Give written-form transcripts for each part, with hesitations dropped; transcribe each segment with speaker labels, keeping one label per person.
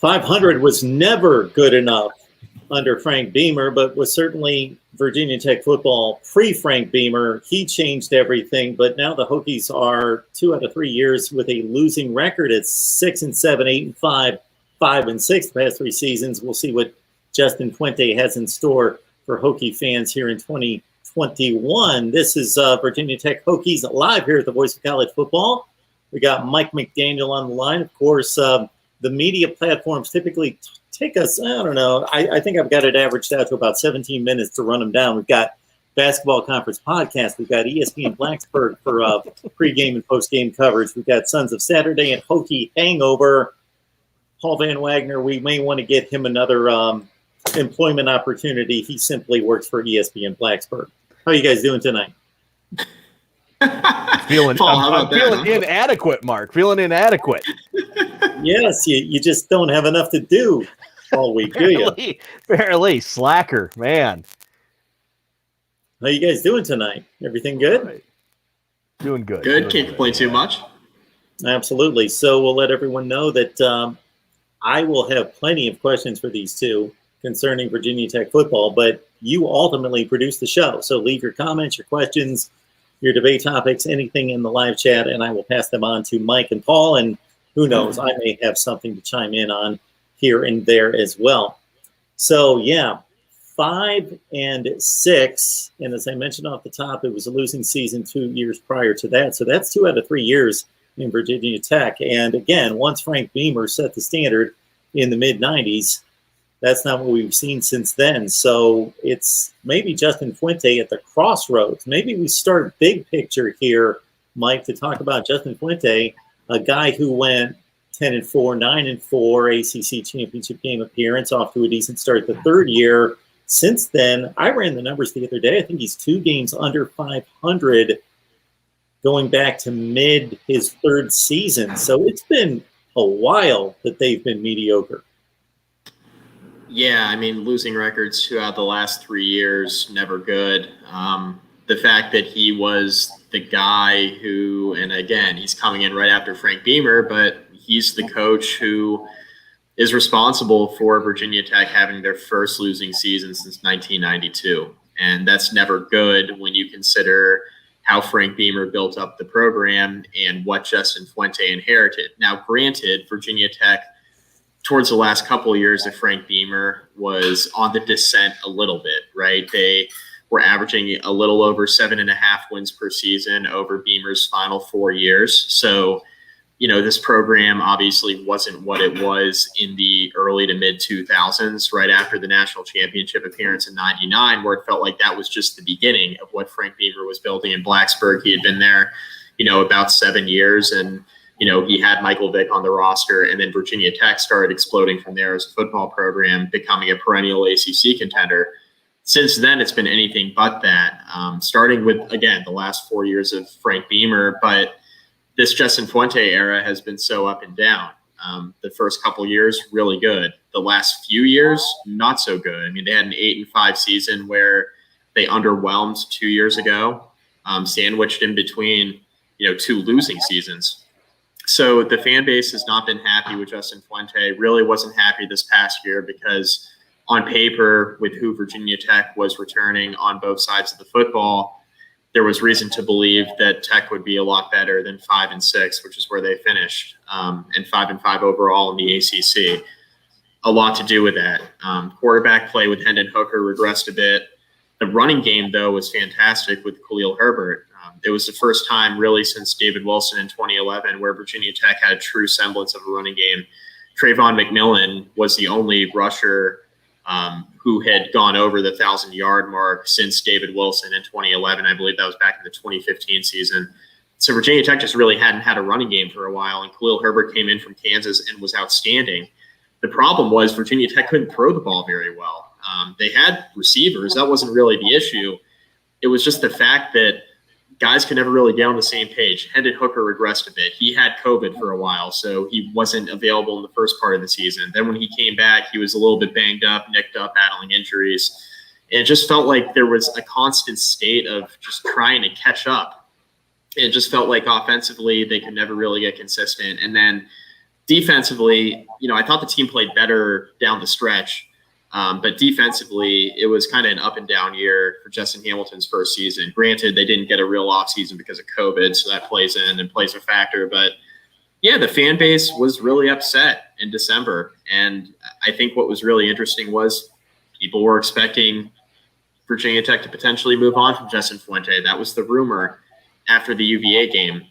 Speaker 1: 500 was never good enough under Frank Beamer, but was certainly Virginia Tech football pre-Frank Beamer. He changed everything, but now the Hokies are 2 out of 3 years with a losing record. It's 6-7, 8-5, 5-6 the past 3 seasons. We'll see what Justin Fuente has in store for Hokie fans here in 2021. This is Virginia Tech Hokies live here at the Voice of College Football. We got Mike McDaniel on the line. Of course, the media platforms typically take us, I don't know, I think I've got it averaged out to about 17 minutes to run them down. We've got Basketball Conference Podcast. We've got ESPN Blacksburg for pregame and postgame coverage. We've got Sons of Saturday and Hokie Hangover. Paul Van Wagner, we may want to get him another employment opportunity. He simply works for ESPN Blacksburg. How are you guys doing tonight?
Speaker 2: I'm feeling inadequate, Mark. Feeling inadequate.
Speaker 1: Yes, you just don't have enough to do all week, do you?
Speaker 2: Barely. Slacker, man.
Speaker 1: How you guys doing tonight? Everything good?
Speaker 2: Right. Doing good.
Speaker 3: Good. Can't complain too much.
Speaker 1: Absolutely. So we'll let everyone know that I will have plenty of questions for these two concerning Virginia Tech football, but you ultimately produce the show. So leave your comments, your questions, your debate topics, anything in the live chat, and I will pass them on to Mike and Paul, and who knows, I may have something to chime in on here and there as well. So, yeah, 5-6, and as I mentioned off the top, it was a losing season 2 years prior to that. So that's 2 out of 3 years in Virginia Tech. And again, once Frank Beamer set the standard in the mid-'90s, that's not what we've seen since then. So it's maybe Justin Fuente at the crossroads. Maybe we start big picture here, Mike, to talk about Justin Fuente, a guy who went 10-4, 9-4, ACC championship game appearance, off to a decent start the third year. Since then, I ran the numbers the other day. I think he's 2 games under 500 going back to mid his third season. So it's been a while that they've been mediocre.
Speaker 3: Yeah, I mean, losing records throughout the last 3 years, never good. The fact that he was the guy who, and again, he's coming in right after Frank Beamer, but he's the coach who is responsible for Virginia Tech having their first losing season since 1992. And that's never good when you consider how Frank Beamer built up the program and what Justin Fuente inherited. Now, granted, Virginia Tech, towards the last couple of years of Frank Beamer, was on the descent a little bit, right? They were averaging a little over 7.5 wins per season over Beamer's final 4 years. So, you know, this program obviously wasn't what it was in the early to mid 2000s, right after the national championship appearance in '99, where it felt like that was just the beginning of what Frank Beamer was building in Blacksburg. He had been there, you know, about 7 years, and you know, he had Michael Vick on the roster, and then Virginia Tech started exploding from there as a football program, becoming a perennial ACC contender. Since then, it's been anything but that, starting with, again, the last 4 years of Frank Beamer. But this Justin Fuente era has been so up and down. The first couple years, really good. The last few years, not so good. I mean, they had an 8-5 season where they underwhelmed 2 years ago, sandwiched in between, you know, 2 losing seasons. So the fan base has not been happy with Justin Fuente, really wasn't happy this past year because on paper, with who Virginia Tech was returning on both sides of the football, there was reason to believe that Tech would be a lot better than 5-6, which is where they finished, and 5-5 overall in the ACC. A lot to do with that. Quarterback play with Hendon Hooker regressed a bit. The running game, though, was fantastic with Khalil Herbert. It was the first time really since David Wilson in 2011 where Virginia Tech had a true semblance of a running game. Trayvon McMillan was the only rusher who had gone over the 1,000-yard mark since David Wilson in 2011. I believe that was back in the 2015 season. So Virginia Tech just really hadn't had a running game for a while, and Khalil Herbert came in from Kansas and was outstanding. The problem was Virginia Tech couldn't throw the ball very well. They had receivers. That wasn't really the issue. It was just the fact that guys could never really get on the same page. Hendon Hooker regressed a bit. He had COVID for a while, so he wasn't available in the first part of the season. Then when he came back, he was a little bit banged up, nicked up, battling injuries. And it just felt like there was a constant state of just trying to catch up. It just felt like offensively they could never really get consistent. And then defensively, I thought the team played better down the stretch. But defensively, it was kind of an up and down year for Justin Hamilton's first season. Granted, they didn't get a real off season because of COVID, so that plays in and plays a factor. But yeah, the fan base was really upset in December. And I think what was really interesting was people were expecting Virginia Tech to potentially move on from Justin Fuente. That was the rumor after the UVA game.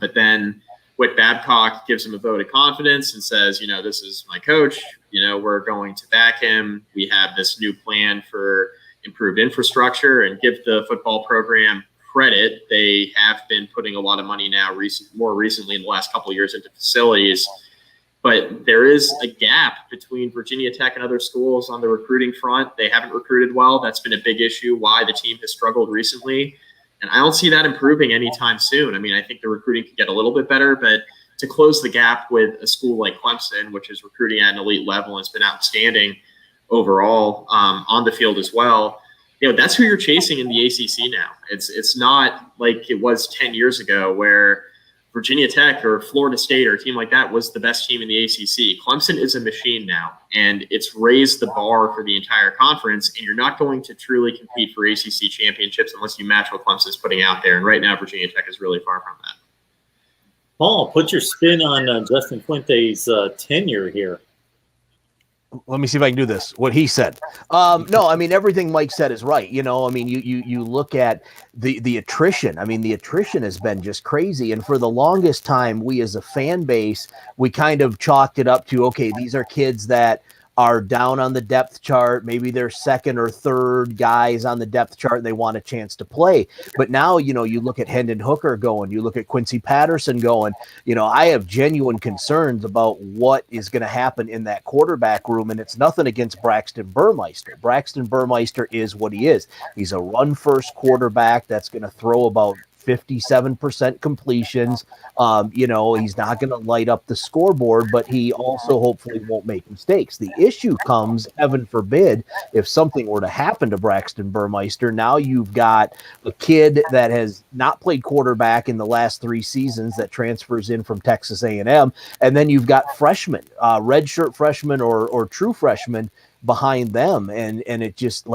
Speaker 3: But then Whit Babcock gives him a vote of confidence and says, this is my coach. We're going to back him. We have this new plan for improved infrastructure, and give the football program credit. They have been putting a lot of money now, more recently in the last couple of years, into facilities. But there is a gap between Virginia Tech and other schools on the recruiting front. They haven't recruited well. That's been a big issue, why the team has struggled recently. And I don't see that improving anytime soon. I mean, I think the recruiting could get a little bit better, but to close the gap with a school like Clemson, which is recruiting at an elite level and has been outstanding overall on the field as well, that's who you're chasing in the ACC now. It's not like it was 10 years ago where Virginia Tech or Florida State or a team like that was the best team in the ACC. Clemson is a machine now, and it's raised the bar for the entire conference, and you're not going to truly compete for ACC championships unless you match what Clemson's putting out there. And right now, Virginia Tech is really far from that.
Speaker 1: Paul, put your spin on Justin Fuente's tenure here.
Speaker 2: Let me see if I can do this. What he said. No, I mean, everything Mike said is right. You look at the attrition. I mean, the attrition has been just crazy. And for the longest time, we as a fan base, we kind of chalked it up to, okay, these are kids that are down on the depth chart. Maybe they're second or third guys on the depth chart. They want a chance to play. But now, you look at Hendon Hooker going, you look at Quincy Patterson going, I have genuine concerns about what is going to happen in that quarterback room. And it's nothing against Braxton Burmeister. Braxton Burmeister is what he is. He's a run first quarterback that's going to throw about 57% completions. He's not going to light up the scoreboard, but he also hopefully won't make mistakes. The issue comes, heaven forbid, if something were to happen to Braxton Burmeister. Now you've got a kid that has not played quarterback in the last 3 seasons that transfers in from Texas A&M, and then you've got freshmen, redshirt freshmen or true freshmen behind them, and it just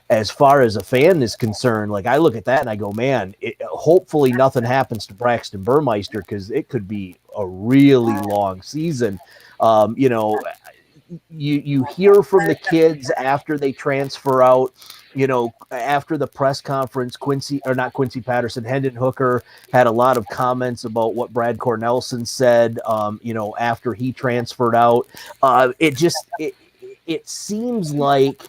Speaker 2: as far as a fan is concerned, I look at that and I go, man, hopefully nothing happens to Braxton Burmeister, because it could be a really long season. You hear from the kids after they transfer out, after the press conference, Hendon Hooker had a lot of comments about what Brad Cornelsen said, after he transferred out. It seems like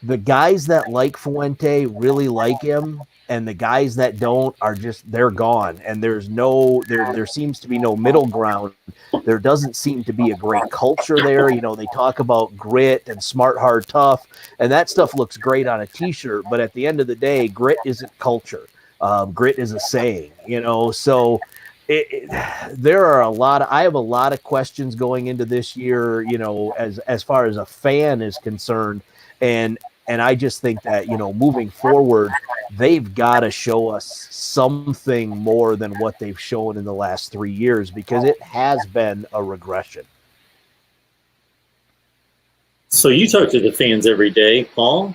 Speaker 2: the guys that like Fuente really like him, and the guys that don't are they're gone. And there seems to be no middle ground. There doesn't seem to be a great culture there. They talk about grit and smart, hard, tough, and that stuff looks great on a t-shirt. But at the end of the day, grit isn't culture. Grit is a saying, so there are I have a lot of questions going into this year, as far as a fan is concerned. And I just think that, moving forward, they've got to show us something more than what they've shown in the last 3 years, because it has been a regression.
Speaker 1: So you talk to the fans every day, Paul.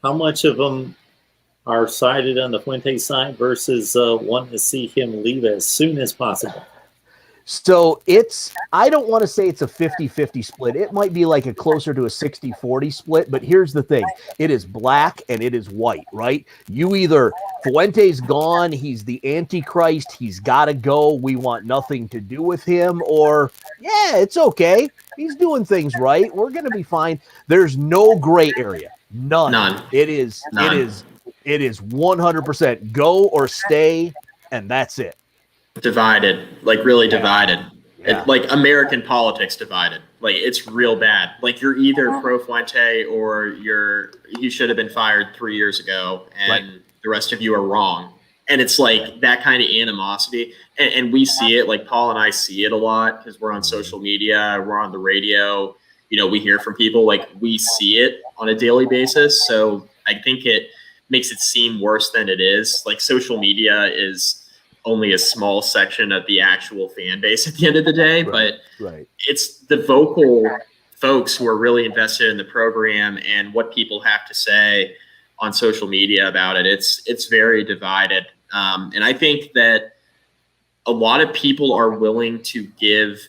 Speaker 1: How much of them are sided on the Fuente side versus wanting to see him leave as soon as possible?
Speaker 2: So I don't want to say it's a 50-50 split. It might be like a closer to a 60-40 split, but here's the thing. It is black and it is white, right? You either Fuente's gone, he's the Antichrist, he's got to go, we want nothing to do with him, or yeah, it's okay. He's doing things right. We're going to be fine. There's no gray area. None. It is 100% go or stay, and that's it.
Speaker 3: Divided, really divided. Yeah. American politics divided. It's real bad. You're either pro Fuente or he should have been fired 3 years ago, and the rest of you are wrong. And it's that kind of animosity. And we see it, Paul and I see it a lot because we're on social media, we're on the radio. We hear from people, we see it on a daily basis. So I think it makes it seem worse than it is. Social media is only a small section of the actual fan base at the end of the day, but it's the vocal folks who are really invested in the program and what people have to say on social media about it. It's very divided. And I think that a lot of people are willing to give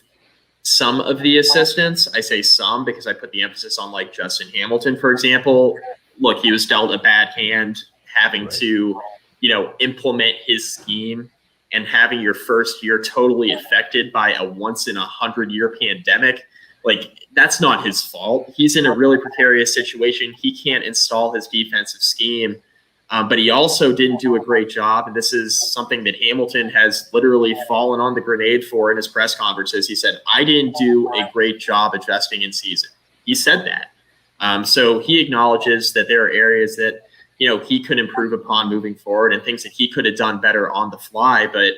Speaker 3: some of the assistance. I say some because I put the emphasis on like Justin Hamilton, for example. Look, he was dealt a bad hand having to, implement his scheme and having your first year totally affected by a once in 100-year pandemic. Like, that's not his fault. He's in a really precarious situation. He can't install his defensive scheme. But he also didn't do a great job. And this is something that Hamilton has literally fallen on the grenade for in his press conferences. He said, I didn't do a great job adjusting in season. He said that. So he acknowledges that there are areas that, he could improve upon moving forward and things that he could have done better on the fly. But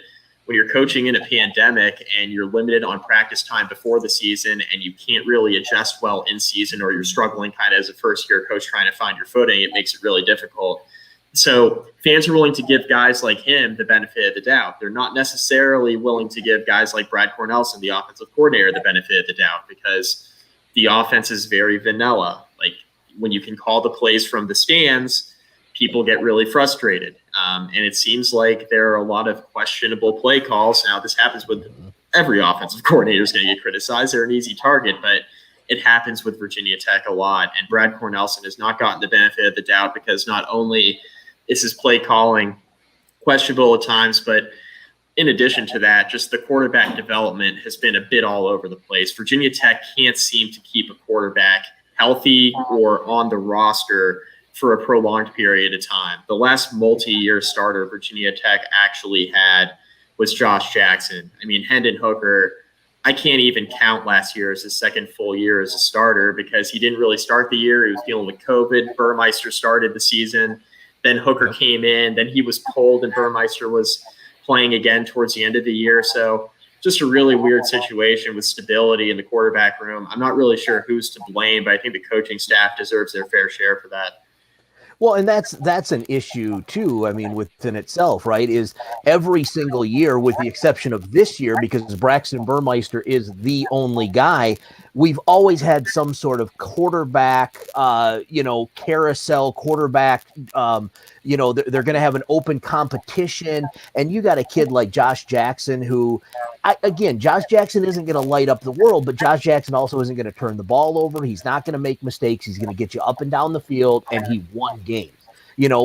Speaker 3: when you're coaching in a pandemic and you're limited on practice time before the season and you can't really adjust well in season, or you're struggling kind of as a first-year coach trying to find your footing, it makes it really difficult. So fans are willing to give guys like him the benefit of the doubt. They're not necessarily willing to give guys like Brad Cornelsen, the offensive coordinator, the benefit of the doubt because the offense is very vanilla. Like, when you can call the plays from the stands, people get really frustrated. And it seems like there are a lot of questionable play calls. Now, this happens with every offensive coordinator is going to get criticized. They're an easy target, but it happens with Virginia Tech a lot. And Brad Cornelsen has not gotten the benefit of the doubt because not only is his play calling questionable at times, but in addition to that, just the quarterback development has been a bit all over the place. Virginia Tech can't seem to keep a quarterback healthy or on the roster for a prolonged period of time. The last multi-year starter Virginia Tech actually had was Josh Jackson. I mean, Hendon Hooker, I can't even count last year as his second full year as a starter because he didn't really start the year. He was dealing with COVID. Burmeister started the season. Then Hooker came in. Then he was pulled, and Burmeister was playing again towards the end of the year. So just a really weird situation with stability in the quarterback room. I'm not really sure who's to blame, but I think the coaching staff deserves their fair share for that.
Speaker 2: Well, and that's an issue too. I mean, within itself, right? Is every single year, with the exception of this year, because Braxton Burmeister is the only guy, we've always had some sort of quarterback, carousel quarterback. They're going to have an open competition, and you got a kid like Josh Jackson, who, Josh Jackson isn't going to light up the world, but Josh Jackson also isn't going to turn the ball over. He's not going to make mistakes. He's going to get you up and down the field, and he won games.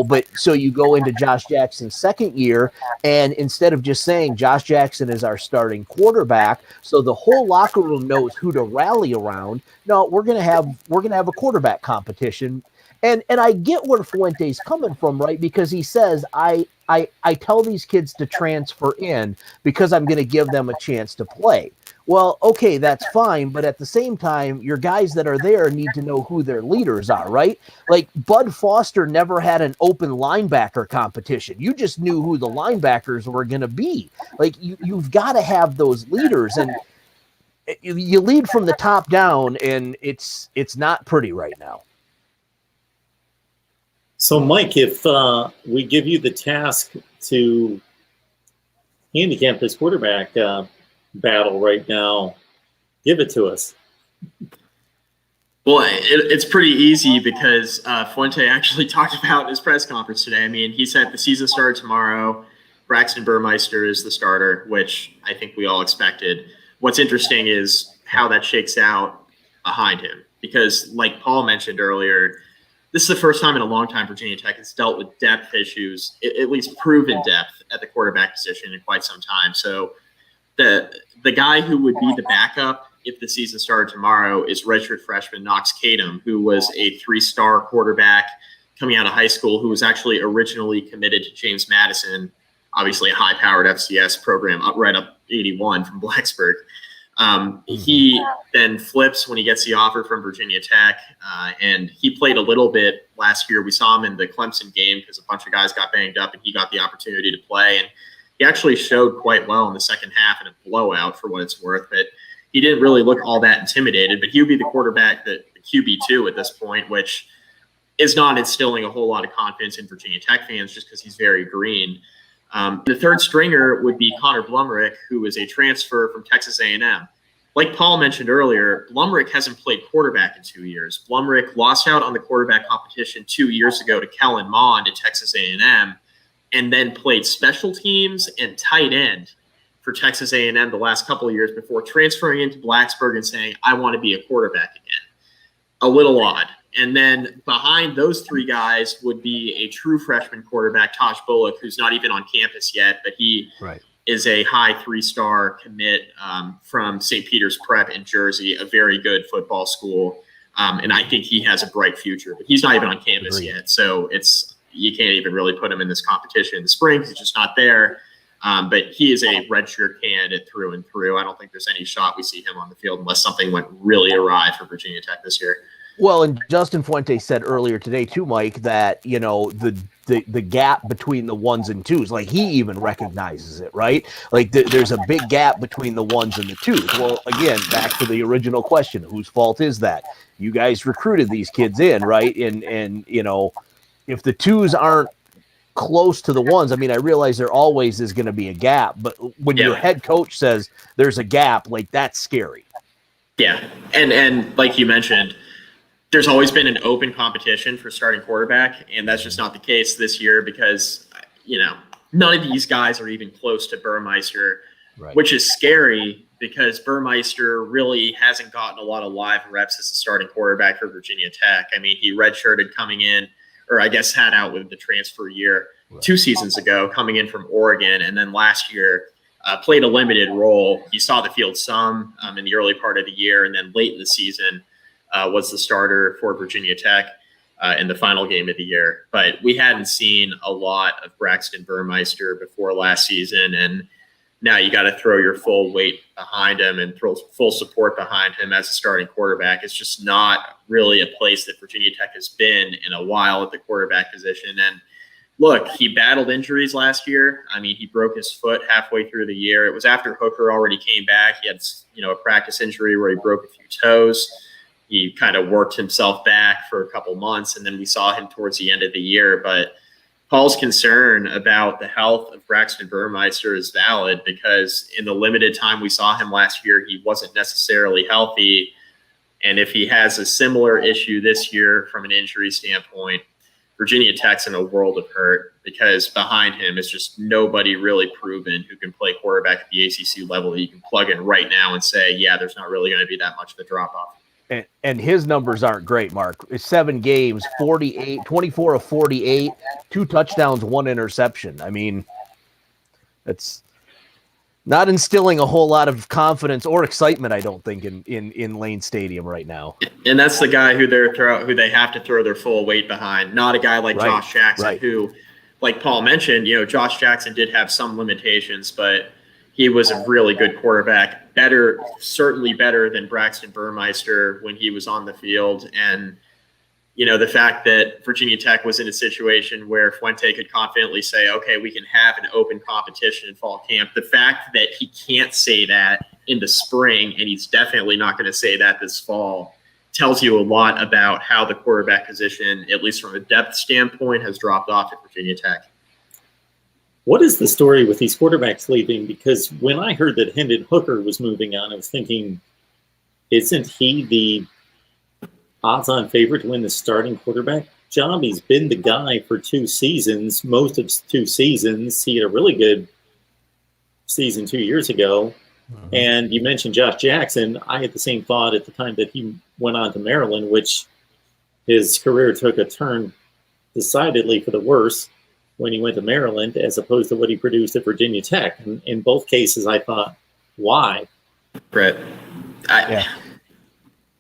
Speaker 2: But so you go into Josh Jackson's second year, and instead of just saying Josh Jackson is our starting quarterback, so the whole locker room knows who to rally around. No, we're gonna have a quarterback competition, and I get where Fuente's coming from, right? Because he says I tell these kids to transfer in because I'm going to give them a chance to play. Well, okay, that's fine. But at the same time, your guys that are there need to know who their leaders are, right? Like Bud Foster never had an open linebacker competition. You just knew who the linebackers were going to be. Like you've got to have those leaders, and you lead from the top down, and it's not pretty right now.
Speaker 1: So, Mike, if we give you the task to handicap this quarterback battle right now, give it to us.
Speaker 3: Well, it's pretty easy because Fuente actually talked about in his press conference today. I mean, he said the season started tomorrow. Braxton Burmeister is the starter, which I think we all expected. What's interesting is how that shakes out behind him because, like Paul mentioned earlier, this is the first time in a long time Virginia Tech has dealt with depth issues, at least proven depth at the quarterback position in quite some time. So the guy who would be the backup if the season started tomorrow is redshirt freshman Knox Kadum, who was a 3-star quarterback coming out of high school, who was actually originally committed to James Madison, obviously a high-powered FCS program, right up 81 from Blacksburg. He then flips when he gets the offer from Virginia Tech, and he played a little bit last year. We saw him in the Clemson game because a bunch of guys got banged up, and he got the opportunity to play. And he actually showed quite well in the second half in a blowout for what it's worth. But he didn't really look all that intimidated. But he would be the quarterback, the QB2 at this point, which is not instilling a whole lot of confidence in Virginia Tech fans just because he's very green. The third stringer would be Connor Blumerick, who is a transfer from Texas A&M. Like Paul mentioned earlier, Blumerick hasn't played quarterback in 2 years. Blumerick lost out on the quarterback competition 2 years ago to Kellen Mond at Texas A&M, and then played special teams and tight end for Texas A&M the last couple of years before transferring into Blacksburg and saying, I want to be a quarterback again. A little odd. And then behind those three guys would be a true freshman quarterback, Tosh Bullock, who's not even on campus yet, but he is a high 3-star commit from St. Peter's Prep in Jersey, a very good football school. And I think he has a bright future, but he's not even on campus yet. So you can't even really put him in this competition in the spring because he's just not there. But he is a redshirt candidate through and through. I don't think there's any shot we see him on the field unless something went really awry for Virginia Tech this year.
Speaker 2: Well, and Justin Fuente said earlier today too, Mike, that, you know, the gap between the ones and twos, like he even recognizes it, right? Like there's a big gap between the ones and the twos. Well, again, back to the original question, whose fault is that? You guys recruited these kids in, right? And you know, if the twos aren't close to the ones, I mean, I realize there always is going to be a gap, but when your head coach says there's a gap, like that's scary. Yeah.
Speaker 3: And like you mentioned, there's always been an open competition for starting quarterback, and that's just not the case this year because, you know, none of these guys are even close to Burmeister, which is scary because Burmeister really hasn't gotten a lot of live reps as a starting quarterback for Virginia Tech. I mean, he redshirted coming in, or I guess had out with the transfer year 2 seasons ago, coming in from Oregon, and then last year played a limited role. He saw the field some in the early part of the year, and then late in the season was the starter for Virginia Tech in the final game of the year. But we hadn't seen a lot of Braxton Burmeister before last season, and now you got to throw your full weight behind him and throw full support behind him as a starting quarterback. It's just not really a place that Virginia Tech has been in a while at the quarterback position. And look, he battled injuries last year. I mean, he broke his foot halfway through the year. It was after Hooker already came back. He had, you know, a practice injury where he broke a few toes. He kind of worked himself back for a couple months, and then we saw him towards the end of the year. But Paul's concern about the health of Braxton Burmeister is valid because in the limited time we saw him last year, he wasn't necessarily healthy. And if he has a similar issue this year from an injury standpoint, Virginia Tech's in a world of hurt because behind him is just nobody really proven who can play quarterback at the ACC level that you can plug in right now and say, yeah, there's not really going to be that much of a drop-off.
Speaker 2: And his numbers aren't great, Mark. It's 7 games, 24 of 48, 2 touchdowns, 1 interception. I mean, it's not instilling a whole lot of confidence or excitement, I don't think, in Lane Stadium right now.
Speaker 3: And that's the guy who they have to throw their full weight behind, not a guy like Josh Jackson, who, like Paul mentioned, you know, Josh Jackson did have some limitations, but he was a really good quarterback, certainly better than Braxton Burmeister when he was on the field. And, you know, the fact that Virginia Tech was in a situation where Fuente could confidently say, okay, we can have an open competition in fall camp. The fact that he can't say that in the spring, and he's definitely not going to say that this fall, tells you a lot about how the quarterback position, at least from a depth standpoint, has dropped off at Virginia Tech.
Speaker 1: What is the story with these quarterbacks leaving? Because when I heard that Hendon Hooker was moving on, I was thinking, isn't he the odds-on favorite to win the starting quarterback job? He's been the guy for 2 seasons, most of 2 seasons. He had a really good season 2 years ago. Mm-hmm. And you mentioned Josh Jackson. I had the same thought at the time that he went on to Maryland, which his career took a turn decidedly for the worse when he went to Maryland, as opposed to what he produced at Virginia Tech. And in both cases, I thought, why?
Speaker 3: Right.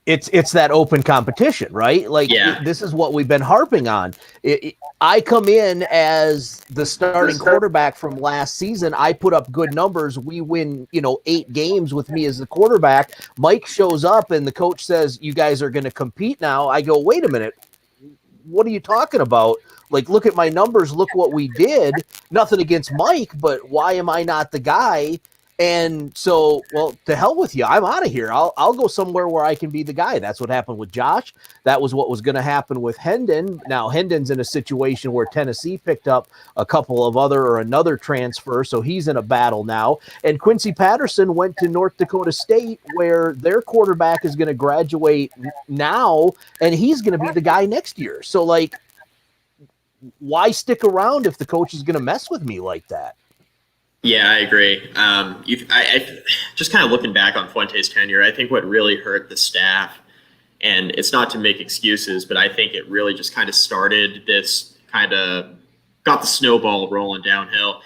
Speaker 2: It's that open competition, right? Like, this is what we've been harping on. I come in as the starting quarterback from last season. I put up good numbers. We win, 8 games with me as the quarterback. Mike shows up and the coach says, you guys are going to compete now. I go, wait a minute. What are you talking about? Like, look at my numbers. Look what we did. Nothing against Mike, but why am I not the guy? And so, well, to hell with you. I'm out of here. I'll go somewhere where I can be the guy. That's what happened with Josh. That was what was going to happen with Hendon. Now, Hendon's in a situation where Tennessee picked up a couple of another transfer, so he's in a battle now. And Quincy Patterson went to North Dakota State, where their quarterback is going to graduate now, and he's going to be the guy next year. So, like, why stick around if the coach is going to mess with me like that?
Speaker 3: Yeah, I agree. I just kind of looking back on Fuente's tenure, I think what really hurt the staff, and it's not to make excuses, but I think it really just kind of started this kind of got the snowball rolling downhill.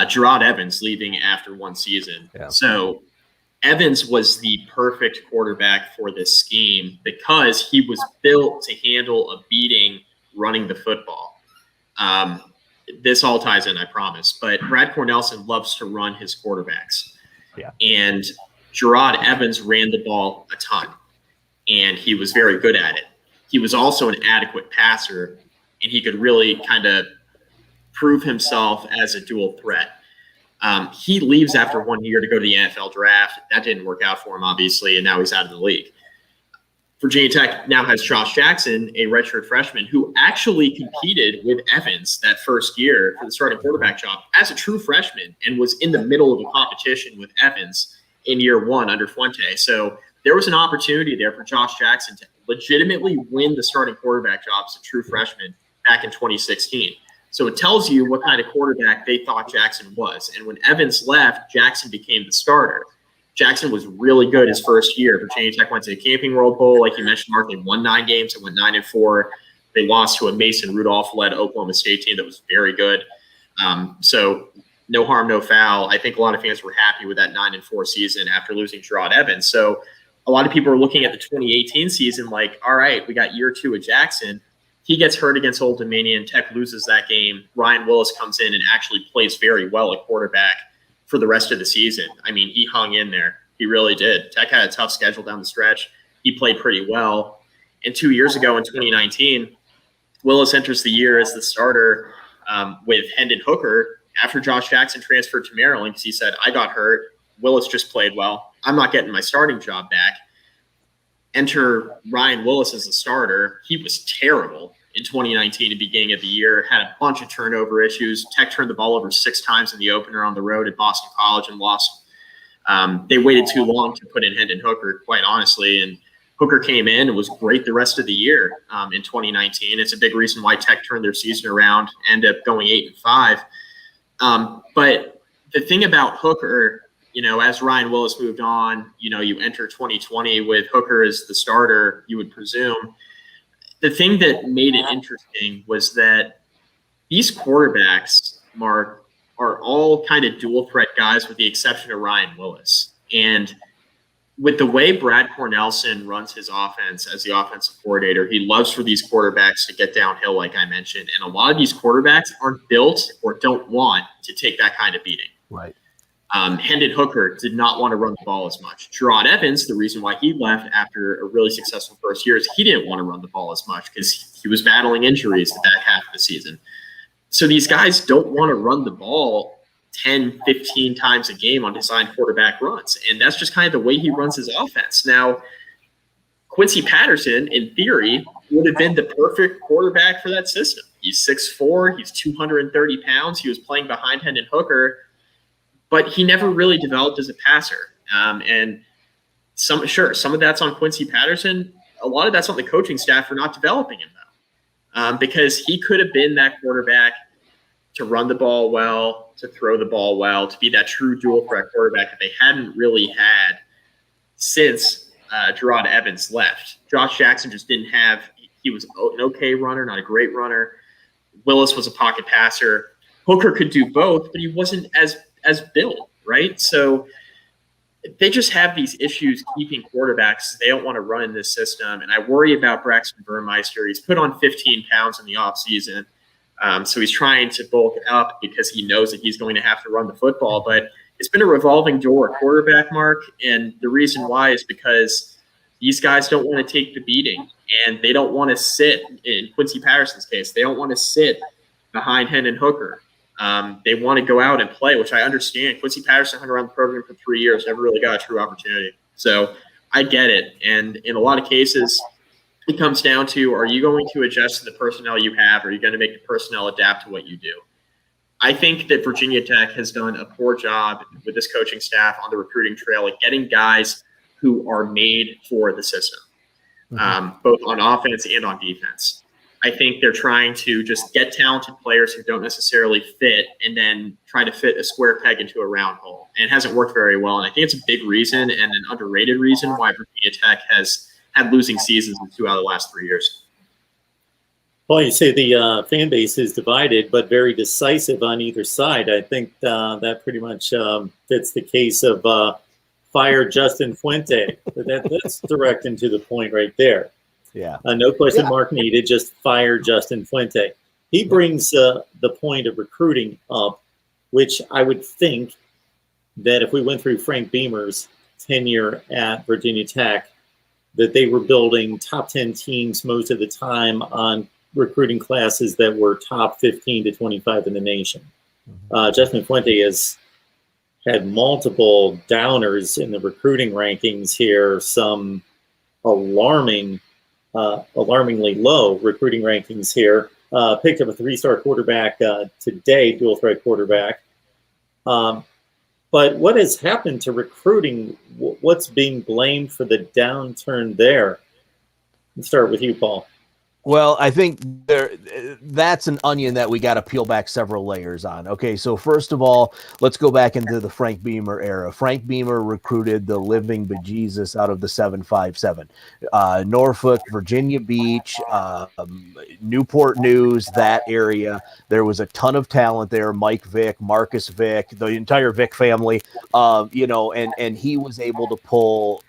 Speaker 3: Gerard Evans leaving after one season. Yeah. So Evans was the perfect quarterback for this scheme because he was built to handle a beating running the football. This all ties in, I promise. But Brad Cornelsen loves to run his quarterbacks. Yeah. And Gerard Evans ran the ball a ton, and he was very good at it. He was also an adequate passer, and he could really kind of prove himself as a dual threat. He leaves after 1 year to go to the NFL draft. That didn't work out for him, obviously, and now he's out of the league. Virginia Tech now has Josh Jackson, a redshirt freshman, who actually competed with Evans that first year for the starting quarterback job as a true freshman and was in the middle of a competition with Evans in year one under Fuente. So there was an opportunity there for Josh Jackson to legitimately win the starting quarterback job as a true freshman back in 2016. So it tells you what kind of quarterback they thought Jackson was. And when Evans left, Jackson became the starter. Jackson was really good his first year. Virginia Tech went to the Camping World Bowl. Like you mentioned, Mark, they won 9 games and went 9-4. They lost to a Mason Rudolph-led Oklahoma State team that was very good. So no harm, no foul. I think a lot of fans were happy with that 9-4 season after losing Gerard Evans. So a lot of people are looking at the 2018 season like, all right, we got year 2 of Jackson. He gets hurt against Old Dominion. Tech loses that game. Ryan Willis comes in and actually plays very well at quarterback for the rest of the season. I mean, he hung in there. He really did. Tech had a tough schedule down the stretch. He played pretty well. And 2 years ago in 2019, Willis enters the year as the starter with Hendon Hooker after Josh Jackson transferred to Maryland because he said, I got hurt. Willis just played well. I'm not getting my starting job back. Enter Ryan Willis as the starter. He was terrible in 2019 at the beginning of the year, had a bunch of turnover issues. Tech turned the ball over 6 times in the opener on the road at Boston College and lost. They waited too long to put in Hendon Hooker, quite honestly, and Hooker came in and was great the rest of the year in 2019. It's a big reason why Tech turned their season around, ended up going 8-5. But the thing about Hooker, you know, as Ryan Willis moved on, you know, you enter 2020 with Hooker as the starter, you would presume. The thing that made it interesting was that these quarterbacks, Mark, are all kind of dual threat guys with the exception of Ryan Willis. And with the way Brad Cornelsen runs his offense as the offensive coordinator, he loves for these quarterbacks to get downhill, like I mentioned. And a lot of these quarterbacks aren't built or don't want to take that kind of beating.
Speaker 2: Right.
Speaker 3: Hendon Hooker did not want to run the ball as much. Gerard Evans, the reason why he left after a really successful first year is he didn't want to run the ball as much because he was battling injuries the back half of the season. So these guys don't want to run the ball 10, 15 times a game on designed quarterback runs. And that's just kind of the way he runs his offense. Now, Quincy Patterson, in theory, would have been the perfect quarterback for that system. He's 6'4", he's 230 pounds. He was playing behind Hendon Hooker, but he never really developed as a passer. And some of that's on Quincy Patterson. A lot of that's on the coaching staff for not developing him, though, because he could have been that quarterback to run the ball well, to throw the ball well, to be that true dual threat quarterback that they hadn't really had since Gerard Evans left. Josh Jackson just didn't have – he was an okay runner, not a great runner. Willis was a pocket passer. Hooker could do both, but he wasn't as built, right? So they just have these issues keeping quarterbacks. They don't want to run in this system. And I worry about Braxton Burmeister. He's put on 15 pounds in the offseason. So he's trying to bulk up because he knows that he's going to have to run the football. But it's been a revolving door at quarterback, Mark. And the reason why is because these guys don't want to take the beating. And they don't want to sit, in Quincy Patterson's case, they don't want to sit behind Hendon Hooker. They want to go out and play, which I understand. Quincy Patterson hung around the program for 3 years, never really got a true opportunity. So I get it. And in a lot of cases, it comes down to, are you going to adjust to the personnel you have, or are you going to make the personnel adapt to what you do? I think that Virginia Tech has done a poor job with this coaching staff on the recruiting trail at getting guys who are made for the system, both on offense and on defense. I think they're trying to just get talented players who don't necessarily fit and then try to fit a square peg into a round hole. And it hasn't worked very well. And I think it's a big reason and an underrated reason why Virginia Tech has had losing seasons in 2 out of the last 3 years.
Speaker 1: Well, you say the fan base is divided, but very decisive on either side. I think that pretty much fits the case of fire Justin Fuente. That's direct and to the point right there.
Speaker 2: Yeah.
Speaker 1: No question mark needed, just fire Justin Fuente. He brings the point of recruiting up, which I would think that if we went through Frank Beamer's tenure at Virginia Tech, that they were building top 10 teams most of the time on recruiting classes that were top 15 to 25 in the nation. Justin Fuente has had multiple downers in the recruiting rankings here, some alarmingly low recruiting rankings here. Picked up a 3-star quarterback today, dual threat quarterback. But what has happened to recruiting? What's being blamed for the downturn there? Let's start with you, Paul.
Speaker 2: Well, I think that's an onion that we got to peel back several layers on. Okay, so first of all, let's go back into the Frank Beamer era. Frank Beamer recruited the living bejesus out of the 757. Norfolk, Virginia Beach, Newport News, that area. There was a ton of talent there. Mike Vick, Marcus Vick, the entire Vick family, and he was able to pull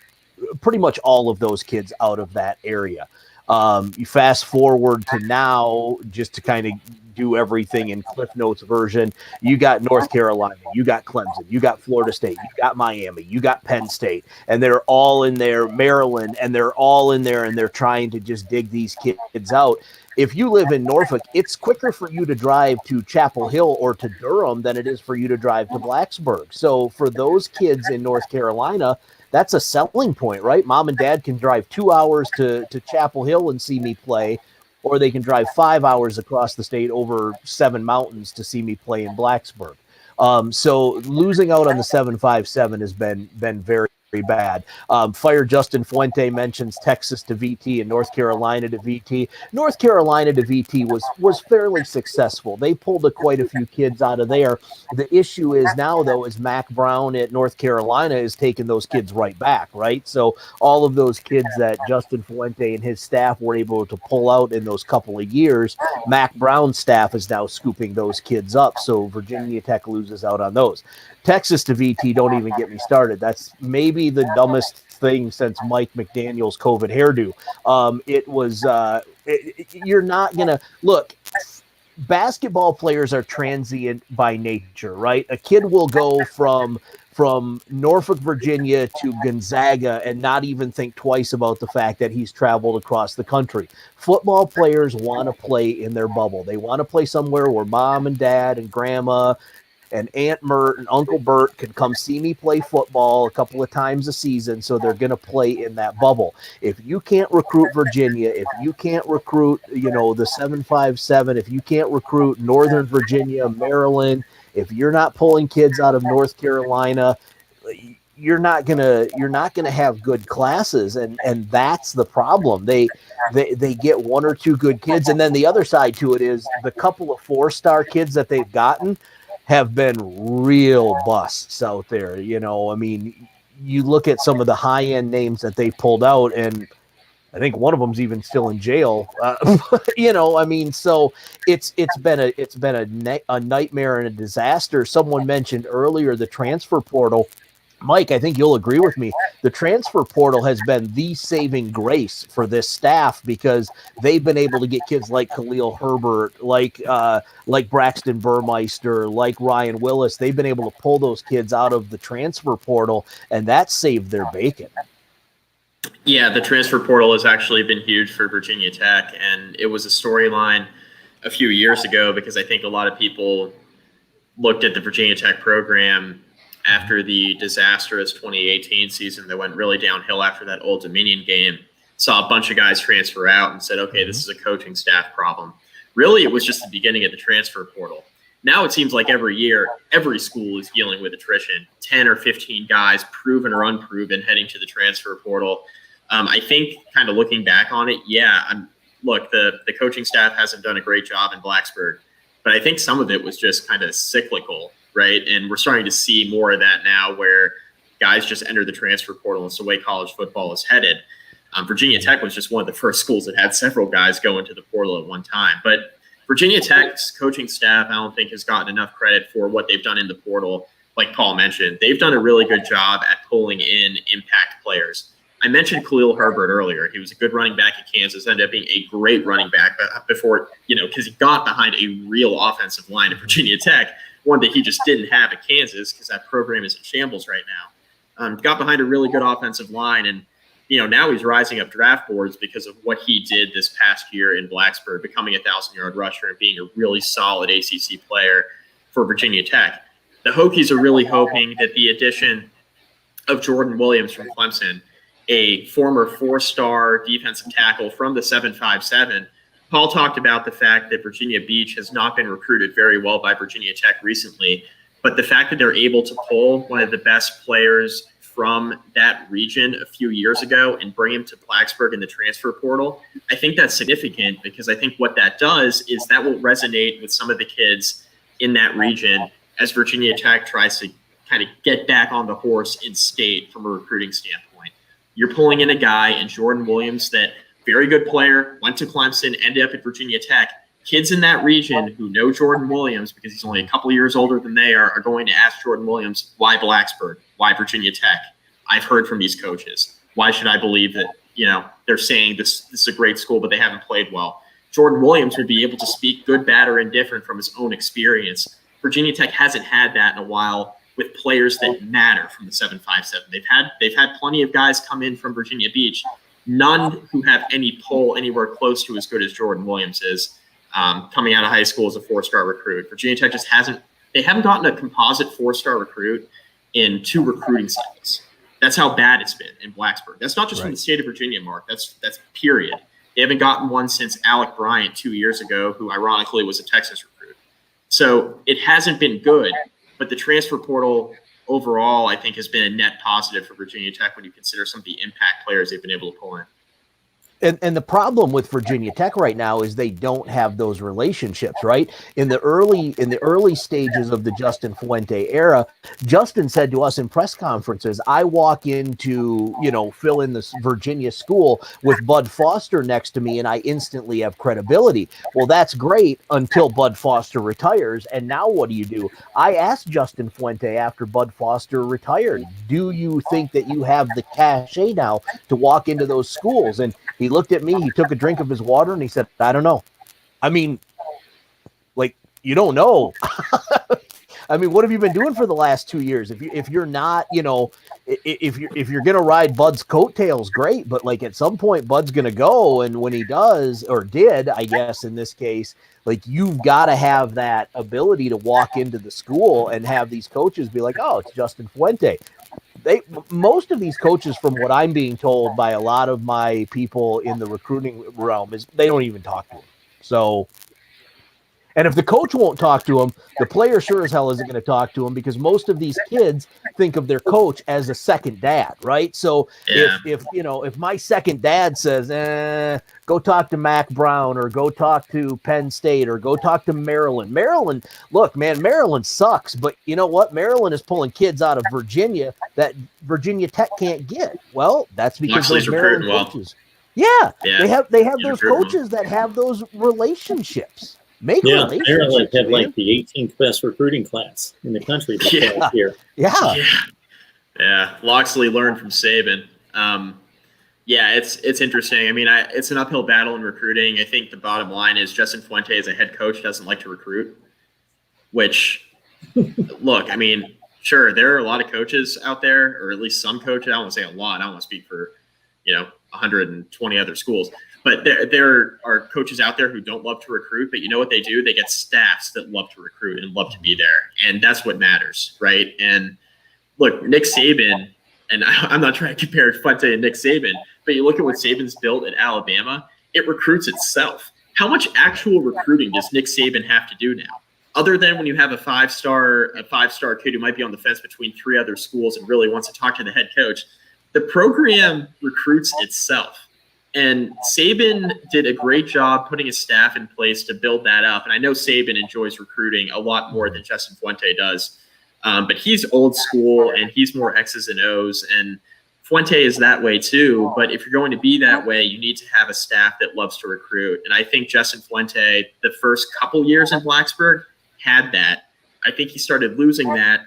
Speaker 2: pretty much all of those kids out of that area. You fast forward to now, just to kind of do everything in Cliff Notes version. You got North Carolina, you got Clemson, you got Florida State, you got Miami, you got Penn State, and they're all in there, Maryland, and they're all in there, and they're trying to just dig these kids out. If you live in Norfolk, it's quicker for you to drive to Chapel Hill or to Durham than it is for you to drive to Blacksburg. So for those kids in North Carolina, that's a selling point, right? Mom and dad can drive 2 hours to Chapel Hill and see me play, or they can drive 5 hours across the state over 7 mountains to see me play in Blacksburg. So losing out on the 757 has been very bad. Fire Justin Fuente mentions Texas to VT and North Carolina to VT. North Carolina to VT was fairly successful. They pulled quite a few kids out of there. The issue is now, though, is Mac Brown at North Carolina is taking those kids right back, right? So all of those kids that Justin Fuente and his staff were able to pull out in those couple of years, Mac Brown's staff is now scooping those kids up. So Virginia Tech loses out on those. Texas to VT, don't even get me started. That's maybe the dumbest thing since Mike McDaniel's COVID hairdo. You're not going to look. Basketball players are transient by nature, right? A kid will go from Norfolk, Virginia to Gonzaga and not even think twice about the fact that he's traveled across the country. Football players want to play in their bubble. They want to play somewhere where mom and dad and grandma and Aunt Mert and Uncle Bert can come see me play football a couple of times a season, so they're going to play in that bubble. If you can't recruit Virginia, if you can't recruit, the 757, if you can't recruit Northern Virginia, Maryland, if you're not pulling kids out of North Carolina, you're not gonna have good classes, and that's the problem. They get 1 or 2 good kids, and then the other side to it is the couple of 4-star kids that they've gotten have been real busts out there. I mean, you look at some of the high-end names that they pulled out, and I think one of them's even still in jail. I mean, so it's been a nightmare and a disaster. Someone mentioned earlier the transfer portal. Mike, I think you'll agree with me. The transfer portal has been the saving grace for this staff because they've been able to get kids like Khalil Herbert, like Braxton Burmeister, like Ryan Willis. They've been able to pull those kids out of the transfer portal, and that saved their bacon.
Speaker 3: Yeah, the transfer portal has actually been huge for Virginia Tech, and it was a storyline a few years ago because I think a lot of people looked at the Virginia Tech program after the disastrous 2018 season that went really downhill after that Old Dominion game, saw a bunch of guys transfer out and said, okay, this is a coaching staff problem. Really, it was just the beginning of the transfer portal. Now it seems like every year, every school is dealing with attrition, 10 or 15 guys, proven or unproven, heading to the transfer portal. I think kind of looking back on it, look, the coaching staff hasn't done a great job in Blacksburg, but I think some of it was just kind of cyclical, right? And we're starting to see more of that now where guys just enter the transfer portal. It's the way college football is headed. Virginia Tech was just one of the first schools that had several guys go into the portal at one time. But Virginia Tech's coaching staff, I don't think, has gotten enough credit for what they've done in the portal. Like Paul mentioned, they've done a really good job at pulling in impact players. I mentioned Khalil Herbert earlier. He was a good running back at Kansas, ended up being a great running back before, because he got behind a real offensive line at Virginia Tech, one that he just didn't have at Kansas because that program is in shambles right now. Got behind a really good offensive line, and now he's rising up draft boards because of what he did this past year in Blacksburg, becoming a 1,000-yard rusher and being a really solid ACC player for Virginia Tech. The Hokies are really hoping that the addition of Jordan Williams from Clemson, a former 4-star defensive tackle from the 757. Paul talked about the fact that Virginia Beach has not been recruited very well by Virginia Tech recently, but the fact that they're able to pull one of the best players from that region a few years ago and bring him to Blacksburg in the transfer portal, I think that's significant because I think what that does is that will resonate with some of the kids in that region as Virginia Tech tries to kind of get back on the horse in state from a recruiting standpoint. You're pulling in a guy in Jordan Williams that very good player, went to Clemson, ended up at Virginia Tech. Kids in that region who know Jordan Williams because he's only a couple of years older than they are going to ask Jordan Williams, why Blacksburg? Why Virginia Tech? I've heard from these coaches. Why should I believe that, they're saying this is a great school, but they haven't played well? Jordan Williams would be able to speak good, bad, or indifferent from his own experience. Virginia Tech hasn't had that in a while with players that matter from the 757. They've had plenty of guys come in from Virginia Beach, none who have any pull anywhere close to as good as Jordan Williams is. Coming out of high school as a 4-star recruit. Virginia Tech just haven't gotten a composite 4-star recruit in 2 recruiting cycles. That's how bad it's been in Blacksburg. That's not just from the state of Virginia, Mark. That's period. They haven't gotten one since Alec Bryant 2 years ago, who ironically was a Texas recruit. So it hasn't been good, but the transfer portal overall, I think, has been a net positive for Virginia Tech when you consider some of the impact players they've been able to pull in.
Speaker 2: And the problem with Virginia Tech right now is they don't have those relationships, right? In the early stages of the Justin Fuente era, Justin said to us in press conferences, I walk into, fill in this Virginia school with Bud Foster next to me and I instantly have credibility. Well, that's great until Bud Foster retires. And now what do? I asked Justin Fuente after Bud Foster retired, do you think that you have the cachet now to walk into those schools? And he looked at me, he took a drink of his water, and he said, I don't know. I mean, you don't know. I mean, what have you been doing for the last 2 years? If you're not, if you're going to ride Bud's coattails, great. But at some point, Bud's going to go. And when he does, or did, I guess, in this case, you've got to have that ability to walk into the school and have these coaches be like, oh, it's Justin Fuente. Most of these coaches, from what I'm being told by a lot of my people in the recruiting realm, is they don't even talk to him. So, and if the coach won't talk to him, the player sure as hell isn't going to talk to him because most of these kids think of their coach as a second dad, right? So if my second dad says, go talk to Mac Brown or go talk to Penn State or go talk to Maryland. Maryland, look, man, Maryland sucks, but you know what? Maryland is pulling kids out of Virginia that Virginia Tech can't get. Well, that's because those Maryland coaches. Yeah, they have those coaches that have those relationships.
Speaker 1: Maryland had the 18th best recruiting class in the country this past year.
Speaker 3: Yeah. Loxley learned from Saban. It's interesting. I mean, it's an uphill battle in recruiting. I think the bottom line is Justin Fuente as a head coach doesn't like to recruit, which, look, I mean, sure, there are a lot of coaches out there, or at least some coaches. I don't want to say a lot. I don't want to speak for, 120 other schools. But there are coaches out there who don't love to recruit, but you know what they do? They get staffs that love to recruit and love to be there. And that's what matters, right? And look, Nick Saban, and I'm not trying to compare Fuente and Nick Saban, but you look at what Saban's built at Alabama, it recruits itself. How much actual recruiting does Nick Saban have to do now? Other than when you have a five-star kid who might be on the fence between 3 other schools and really wants to talk to the head coach, the program recruits itself. And Saban did a great job putting a staff in place to build that up. And I know Saban enjoys recruiting a lot more than Justin Fuente does. But he's old school and he's more X's and O's. And Fuente is that way too. But if you're going to be that way, you need to have a staff that loves to recruit. And I think Justin Fuente, the first couple years in Blacksburg, had that. I think he started losing that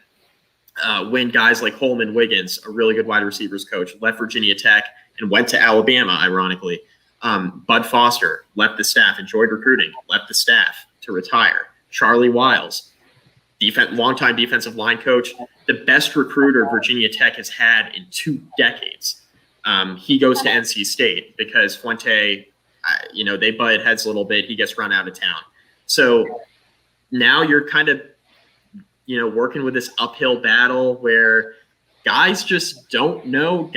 Speaker 3: when guys like Holman Wiggins, a really good wide receivers coach, left Virginia Tech and went to Alabama, ironically. Bud Foster left the staff, enjoyed recruiting, left the staff to retire. Charlie Wiles, longtime defensive line coach, the best recruiter Virginia Tech has had in 2 decades. He goes to NC State because Fuente, they butt heads a little bit. He gets run out of town. So now you're kind of, working with this uphill battle where guys just don't know,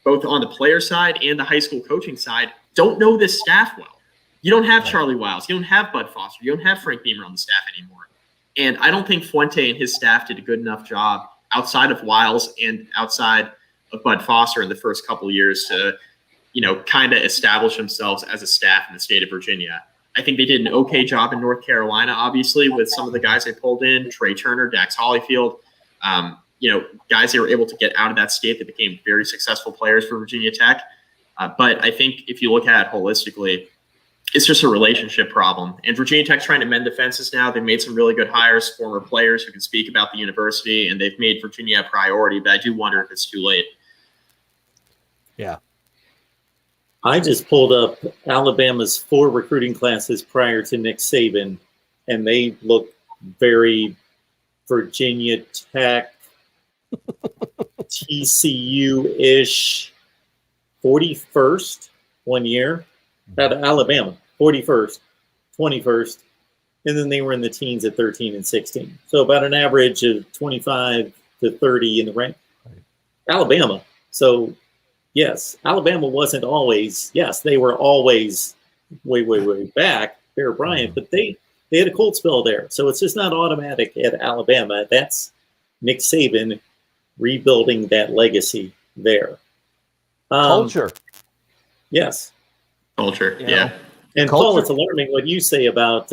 Speaker 3: both on the player side and the high school coaching side, don't know this staff well. You don't have Charlie Wiles. You don't have Bud Foster. You don't have Frank Beamer on the staff anymore. And I don't think Fuente and his staff did a good enough job outside of Wiles and outside of Bud Foster in the first couple of years to, kind of establish themselves as a staff in the state of Virginia. I think they did an okay job in North Carolina, obviously, with some of the guys they pulled in, Trey Turner, Dax Hollyfield, guys they were able to get out of that state that became very successful players for Virginia Tech. But I think if you look at it holistically, it's just a relationship problem. And Virginia Tech's trying to mend the fences now. They've made some really good hires, former players who can speak about the university, and they've made Virginia a priority. But I do wonder if it's too late.
Speaker 2: Yeah.
Speaker 1: I just pulled up Alabama's 4 recruiting classes prior to Nick Saban, and they look very Virginia Tech, TCU-ish. 41st one year out of Alabama, 41st, 21st, and then they were in the teens at 13 and 16. So about an average of 25 to 30 in the rank. Alabama. So yes, Alabama wasn't always, they were always way back, Bear Bryant, but they had a cold spell there. So it's just not automatic at Alabama. That's Nick Saban rebuilding that legacy there.
Speaker 2: Culture.
Speaker 1: Yes.
Speaker 3: Culture, yeah.
Speaker 1: And Paul, it's alarming what you say about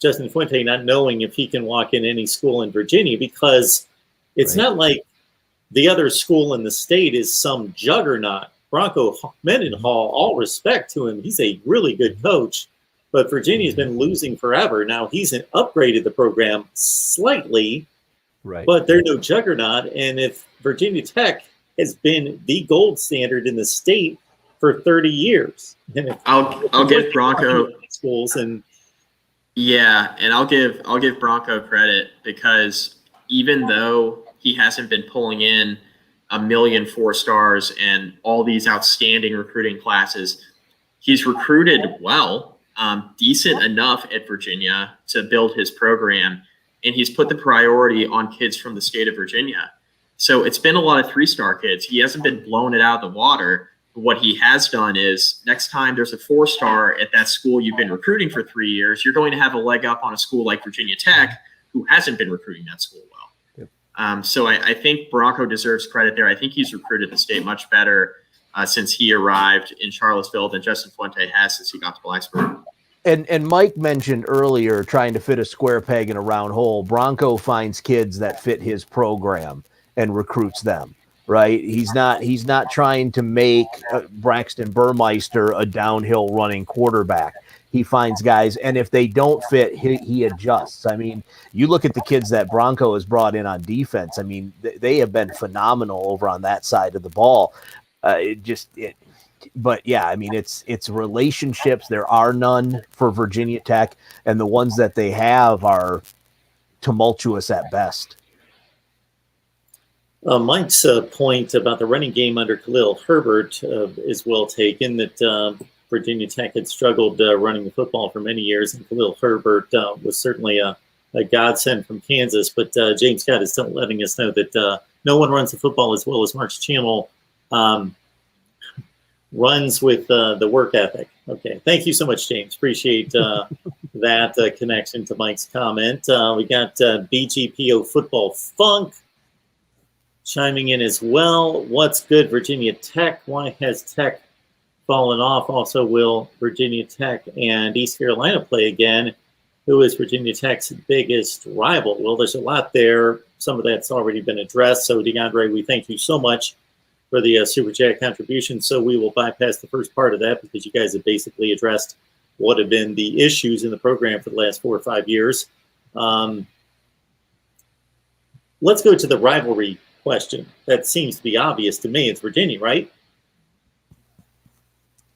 Speaker 1: Justin Fuente not knowing if he can walk in any school in Virginia, because it's not like the other school in the state is some juggernaut. Bronco Mendenhall, all respect to him. He's a really good coach, but Virginia's been losing forever. Now he's upgraded the program slightly, but they're no juggernaut. And if Virginia Tech has been the gold standard in the state for 30 years, and
Speaker 3: I'll give Bronco
Speaker 1: schools and
Speaker 3: I'll give Bronco credit, because even though he hasn't been pulling in 1 million 4-stars and all these outstanding recruiting classes, he's recruited well, decent enough at Virginia to build his program, and he's put the priority on kids from the state of Virginia. So it's been a lot of 3-star kids. He hasn't been blowing it out of the water. What he has done is, next time there's a 4-star at that school you've been recruiting for 3 years, you're going to have a leg up on a school like Virginia Tech, who hasn't been recruiting that school well. So I think Bronco deserves credit there. I think he's recruited the state much better since he arrived in Charlottesville than Justin Fuente has since he got to Blacksburg.
Speaker 2: And Mike mentioned earlier trying to fit a square peg in a round hole. Bronco finds kids that fit his program and recruits them. Right? He's not trying to make Braxton Burmeister a downhill running quarterback. He finds guys, and if they don't fit, he adjusts. I mean, you look at the kids that Bronco has brought in on defense. I mean, they have been phenomenal over on that side of the ball. But yeah, I mean, it's relationships. There are none for Virginia Tech, and the ones that they have are tumultuous at best.
Speaker 1: Mike's point about the running game under Khalil Herbert is well taken, that Virginia Tech had struggled running the football for many years, and Khalil Herbert was certainly a godsend from Kansas. But James Scott is still letting us know that no one runs the football as well as Mark Chamill runs with the work ethic. Okay, thank you so much, James. Appreciate that connection to Mike's comment. We got BGPO Football Funk chiming in as well. What's good, Virginia Tech? Why has Tech fallen off? Also, will Virginia Tech and East Carolina play again? Who is Virginia Tech's biggest rival? Well, there's a lot there. Some of that's already been addressed. So, DeAndre, we thank you so much for the Super Chat contribution. So we will bypass the first part of that because you guys have basically addressed what have been the issues in the program for the last 4 or 5 years. Let's go to the rivalry question. That seems to be obvious to me. It's Virginia, right?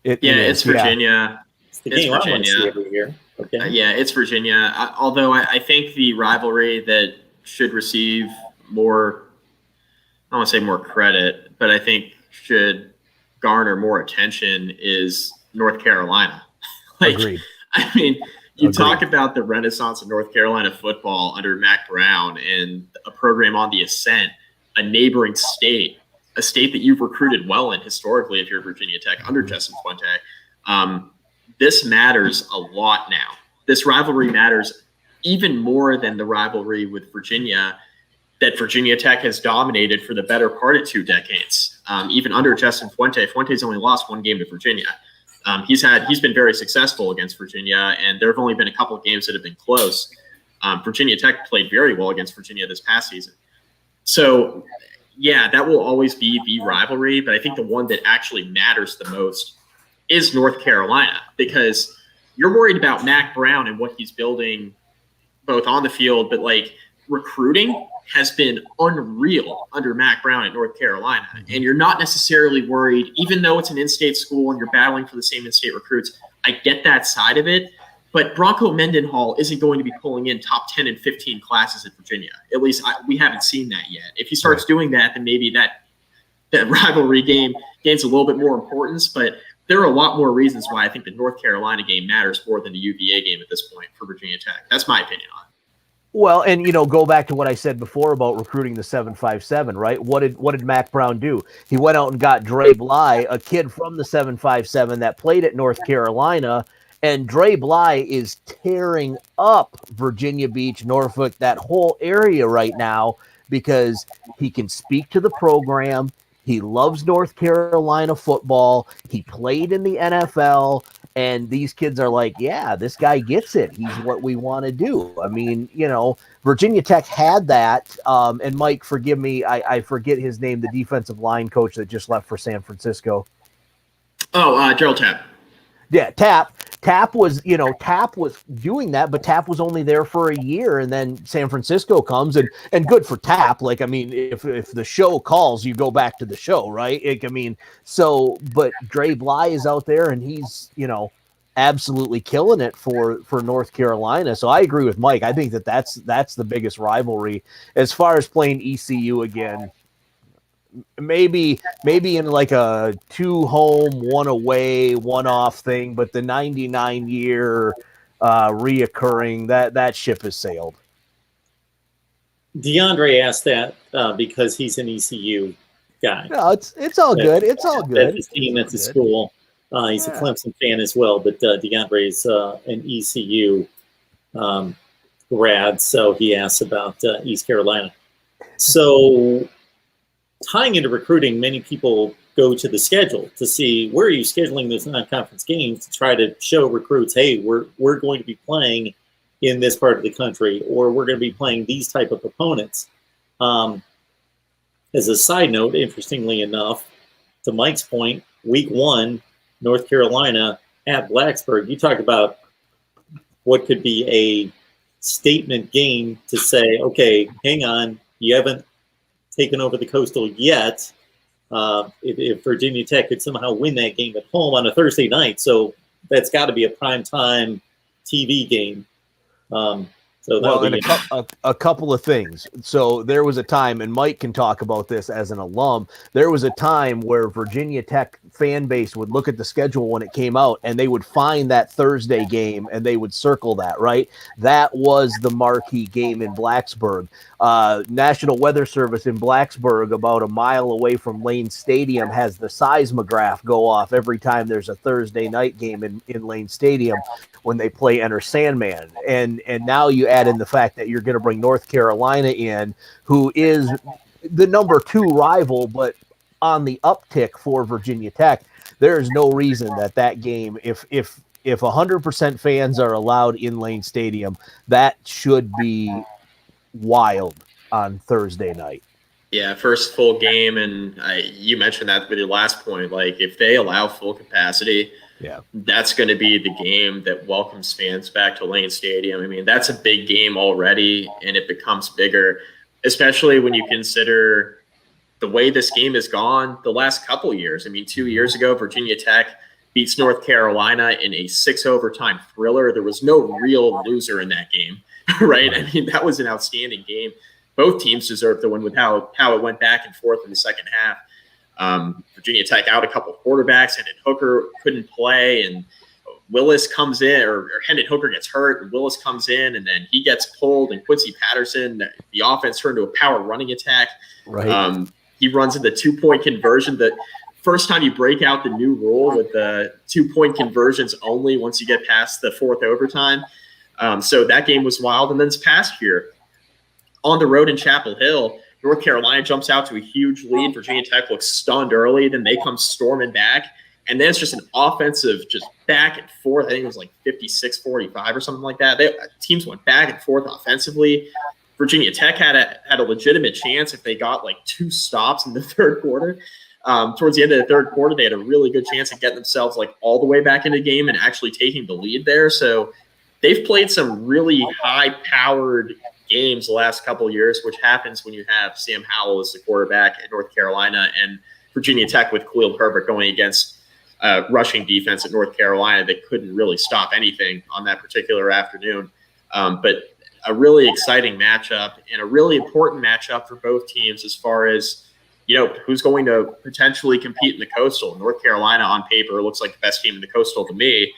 Speaker 3: It's Virginia.
Speaker 1: Yeah. It's the game I want to see every year. Okay.
Speaker 3: It's Virginia. Although I think the rivalry that should receive more, I don't want to say more credit, but I think should garner more attention is North Carolina.
Speaker 2: Agreed.
Speaker 3: I mean, you talk about the renaissance of North Carolina football under Mac Brown and a program on the ascent, a neighboring state, a state that you've recruited well in historically if you're Virginia Tech under Justin Fuente. This matters a lot now. This rivalry matters even more than the rivalry with Virginia that Virginia Tech has dominated for the better part of 2 decades. Even under Justin Fuente, Fuente's only lost 1 game to Virginia. He's been very successful against Virginia, and there have only been a couple of games that have been close. Virginia Tech played very well against Virginia this past season. So, that will always be the rivalry, but I think the one that actually matters the most is North Carolina, because you're worried about Mac Brown and what he's building both on the field, but recruiting has been unreal under Mac Brown at North Carolina. And you're not necessarily worried, even though it's an in-state school and you're battling for the same in-state recruits. I get that side of it, but Bronco Mendenhall isn't going to be pulling in top 10 and 15 classes at Virginia. At least we haven't seen that yet. If he starts doing that, then maybe that rivalry game gains a little bit more importance, but there are a lot more reasons why I think the North Carolina game matters more than the UVA game at this point for Virginia Tech. That's my opinion on it.
Speaker 2: Well, and go back to what I said before about recruiting the 757, right? What did Mac Brown do? He went out and got Dre Bly, a kid from the 757 that played at North Carolina, and Dre Bly is tearing up Virginia Beach, Norfolk, that whole area right now because he can speak to the program. He loves North Carolina football. He played in the NFL. And these kids are like, yeah, this guy gets it. He's what we want to do. I mean, Virginia Tech had that. And Mike, forgive me, I forget his name, the defensive line coach that just left for San Francisco.
Speaker 3: Oh, Gerald Tapp.
Speaker 2: Yeah, Tapp was doing that, but Tapp was only there for a year, and then San Francisco comes and good for Tapp. If the show calls, you go back to the show, right? But Dre Bly is out there and he's, absolutely killing it for North Carolina. So I agree with Mike. I think that's the biggest rivalry as far as playing ECU again. Maybe in a 2 home, 1 away, 1 off thing, but the 99-year reoccurring, that ship has sailed.
Speaker 1: DeAndre asked that because he's an ECU guy.
Speaker 2: No, it's all good. It's all good.
Speaker 1: That's his team. That's his school. He's a Clemson fan as well, but DeAndre's an ECU grad, so he asks about East Carolina. So, tying into recruiting, many people go to the schedule to see where are you scheduling those non-conference games to try to show recruits, hey, we're going to be playing in this part of the country, or we're going to be playing these type of opponents. As a side note, interestingly enough, to Mike's point, week 1, North Carolina at Blacksburg, you talk about what could be a statement game to say, okay, hang on, you haven't taken over the Coastal yet. If Virginia Tech could somehow win that game at home on a Thursday night, so that's got to be a primetime TV game.
Speaker 2: A couple of things. So there was a time, and Mike can talk about this as an alum, there was a time where Virginia Tech fan base would look at the schedule when it came out, and they would find that Thursday game and they would circle that, right? That was the marquee game in Blacksburg. National Weather Service in Blacksburg, about a mile away from Lane Stadium, has the seismograph go off every time there's a Thursday night game in Lane Stadium when they play Enter Sandman. And now you add in the fact that you're going to bring North Carolina in, who is the number 2 rival, but on the uptick for Virginia Tech. There is no reason that game, if 100% fans are allowed in Lane Stadium, that should be wild on Thursday night.
Speaker 3: Yeah, first full game, and you mentioned that with your last point. Like, if they allow full capacity, that's going to be the game that welcomes fans back to Lane Stadium. I mean, that's a big game already, and it becomes bigger, especially when you consider the way this game has gone the last couple years. I mean, 2 years ago, Virginia Tech beats North Carolina in a 6 overtime thriller. There was no real loser in that game, right? I mean, that was an outstanding game. Both teams deserved to win with how it went back and forth in the second half. Virginia Tech out a couple of quarterbacks. Hendon Hooker couldn't play, and Willis comes in, or Hendon Hooker gets hurt, and Willis comes in, and then he gets pulled, and Quincy Patterson, the offense turned to a power running attack.
Speaker 2: Right.
Speaker 3: He runs in the 2-point conversion. The first time you break out the new rule with the 2-point conversions only once you get past the 4th overtime. So that game was wild. And then this past year, on the road in Chapel Hill, North Carolina jumps out to a huge lead. Virginia Tech looks stunned early. Then they come storming back. And then it's just an offensive just back and forth. I think it was like 56-45 or something like that. Teams went back and forth offensively. Virginia Tech had a legitimate chance if they got like 2 stops in the third quarter. Towards the end of the third quarter, they had a really good chance of getting themselves like all the way back into the game and actually taking the lead there. So they've played some really high-powered games the last couple of years, which happens when you have Sam Howell as the quarterback at North Carolina and Virginia Tech with Khalil Herbert going against rushing defense at North Carolina that couldn't really stop anything on that particular afternoon. But a really exciting matchup and a really important matchup for both teams as far as, who's going to potentially compete in the Coastal. North Carolina on paper looks like the best team in the Coastal to me.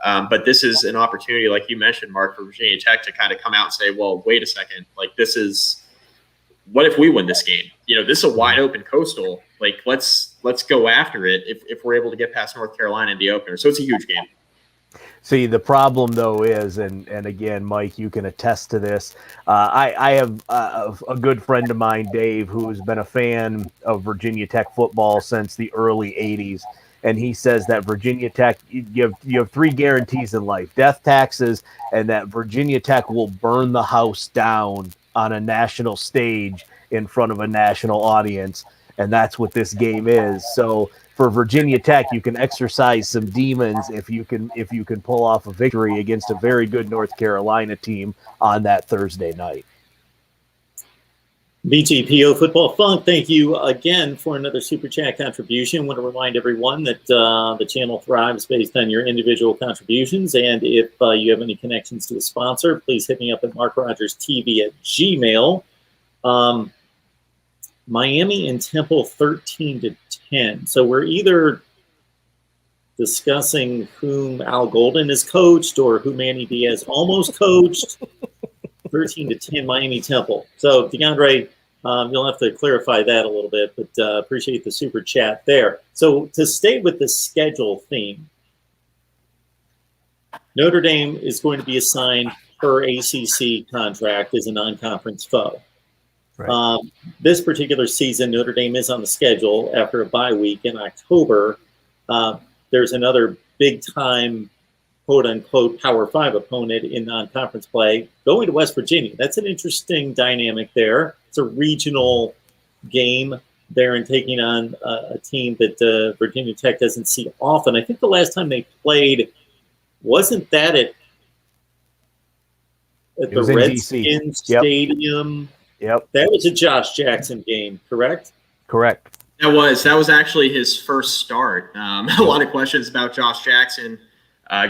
Speaker 3: But this is an opportunity, like you mentioned, Mark, for Virginia Tech to kind of come out and say, well, wait a second, like what if we win this game? This is a wide open Coastal. Like, let's go after it if we're able to get past North Carolina in the opener. So it's a huge game.
Speaker 2: See, the problem, though, is, and again, Mike, you can attest to this. I have a good friend of mine, Dave, who has been a fan of Virginia Tech football since the early 80s. And he says that Virginia Tech, you have 3 guarantees in life: death, taxes, and that Virginia Tech will burn the house down on a national stage in front of a national audience. And that's what this game is. So for Virginia Tech, you can exercise some demons if you can pull off a victory against a very good North Carolina team on that Thursday night.
Speaker 1: BGPO Football Funk, thank you again for another Super Chat contribution. I want to remind everyone that the channel thrives based on your individual contributions. And if you have any connections to a sponsor, please hit me up at MarkRogersTV at Gmail. Miami and Temple 13-10. So we're either discussing whom Al Golden has coached or who Manny Diaz almost coached. 13-10 Miami Temple. So DeAndre, you'll have to clarify that a little bit, but appreciate the super chat there. So to stay with the schedule theme, Notre Dame is going to be assigned per ACC contract as a non-conference foe. Right. This particular season, Notre Dame is on the schedule after a bye week in October. There's another big-time, quote-unquote, Power 5 opponent in non-conference play going to West Virginia. That's an interesting dynamic there. It's a regional game there and taking on a team that Virginia Tech doesn't see often. I think the last time they played, wasn't that at the Redskins Stadium?
Speaker 2: Yep.
Speaker 1: That was a Josh Jackson game, correct?
Speaker 2: Correct.
Speaker 3: That was actually his first start. A lot of questions about Josh Jackson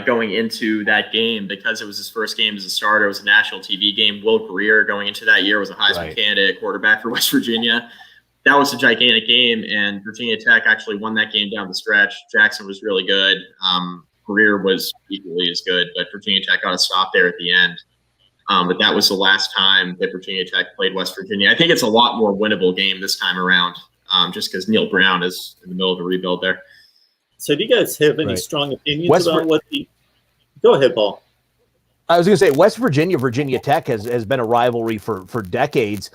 Speaker 3: going into that game because it was his first game as a starter. It was a national TV game. Will Greer going into that year was a Heisman candidate quarterback for West Virginia. that was a gigantic game, and Virginia Tech actually won that game down the stretch. Jackson was really good. Greer was equally as good, but Virginia Tech got a stop there at the end. But that was the last time that Virginia Tech played West Virginia. I think it's a lot more winnable game this time around, just because Neil Brown is in the middle of a rebuild there.
Speaker 1: So do you guys have any strong opinions about what the – go ahead, Paul.
Speaker 2: I was going to say West Virginia, Virginia Tech has been a rivalry for decades.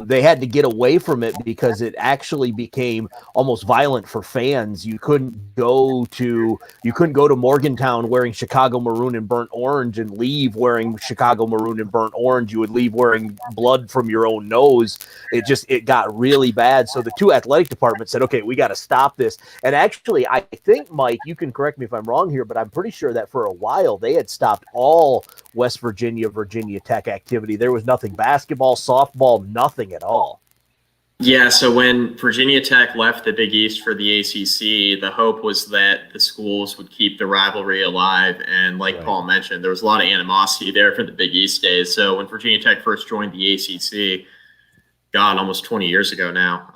Speaker 2: They had to get away from it because it actually became almost violent for fans. You couldn't go to Morgantown wearing Chicago maroon and burnt orange and leave wearing Chicago maroon and burnt orange. You would leave wearing blood from your own nose. It got really bad. So the two athletic departments said, okay, we got to stop this. And actually, I think, Mike, you can correct me if I'm wrong here, but I'm pretty sure that for a while they had stopped all West Virginia, Virginia Tech activity. There was nothing basketball, softball, nothing at all.
Speaker 3: Yeah, so when Virginia Tech left the Big East for the ACC, the hope was that the schools would keep the rivalry alive. And like Paul mentioned, there was a lot of animosity there for the Big East days. So when Virginia Tech first joined the ACC, God, almost 20 years ago now,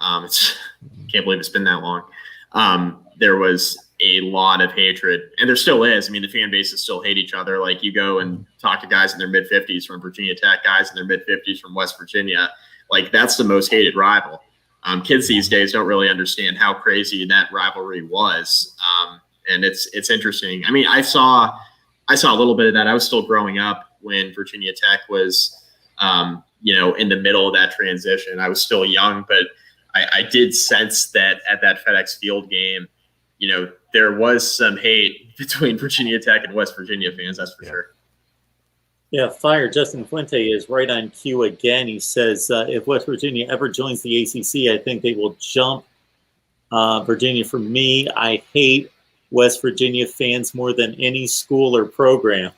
Speaker 3: can't believe it's been that long. There was a lot of hatred, and there still is. I mean, the fan bases still hate each other. Like, you go and talk to guys in their mid-50s from Virginia Tech, guys in their mid-50s from West Virginia. Like, that's the most hated rival. Kids these days don't really understand how crazy that rivalry was, and it's interesting. I mean, I saw a little bit of that. I was still growing up when Virginia Tech was, in the middle of that transition. I was still young, but I did sense that at that FedEx Field game, there was some hate between Virginia Tech and West Virginia fans, that's for sure.
Speaker 1: Yeah, Fire Justin Fuente is right on cue again. He says, if West Virginia ever joins the ACC, I think they will jump Virginia. For me, I hate West Virginia fans more than any school or program.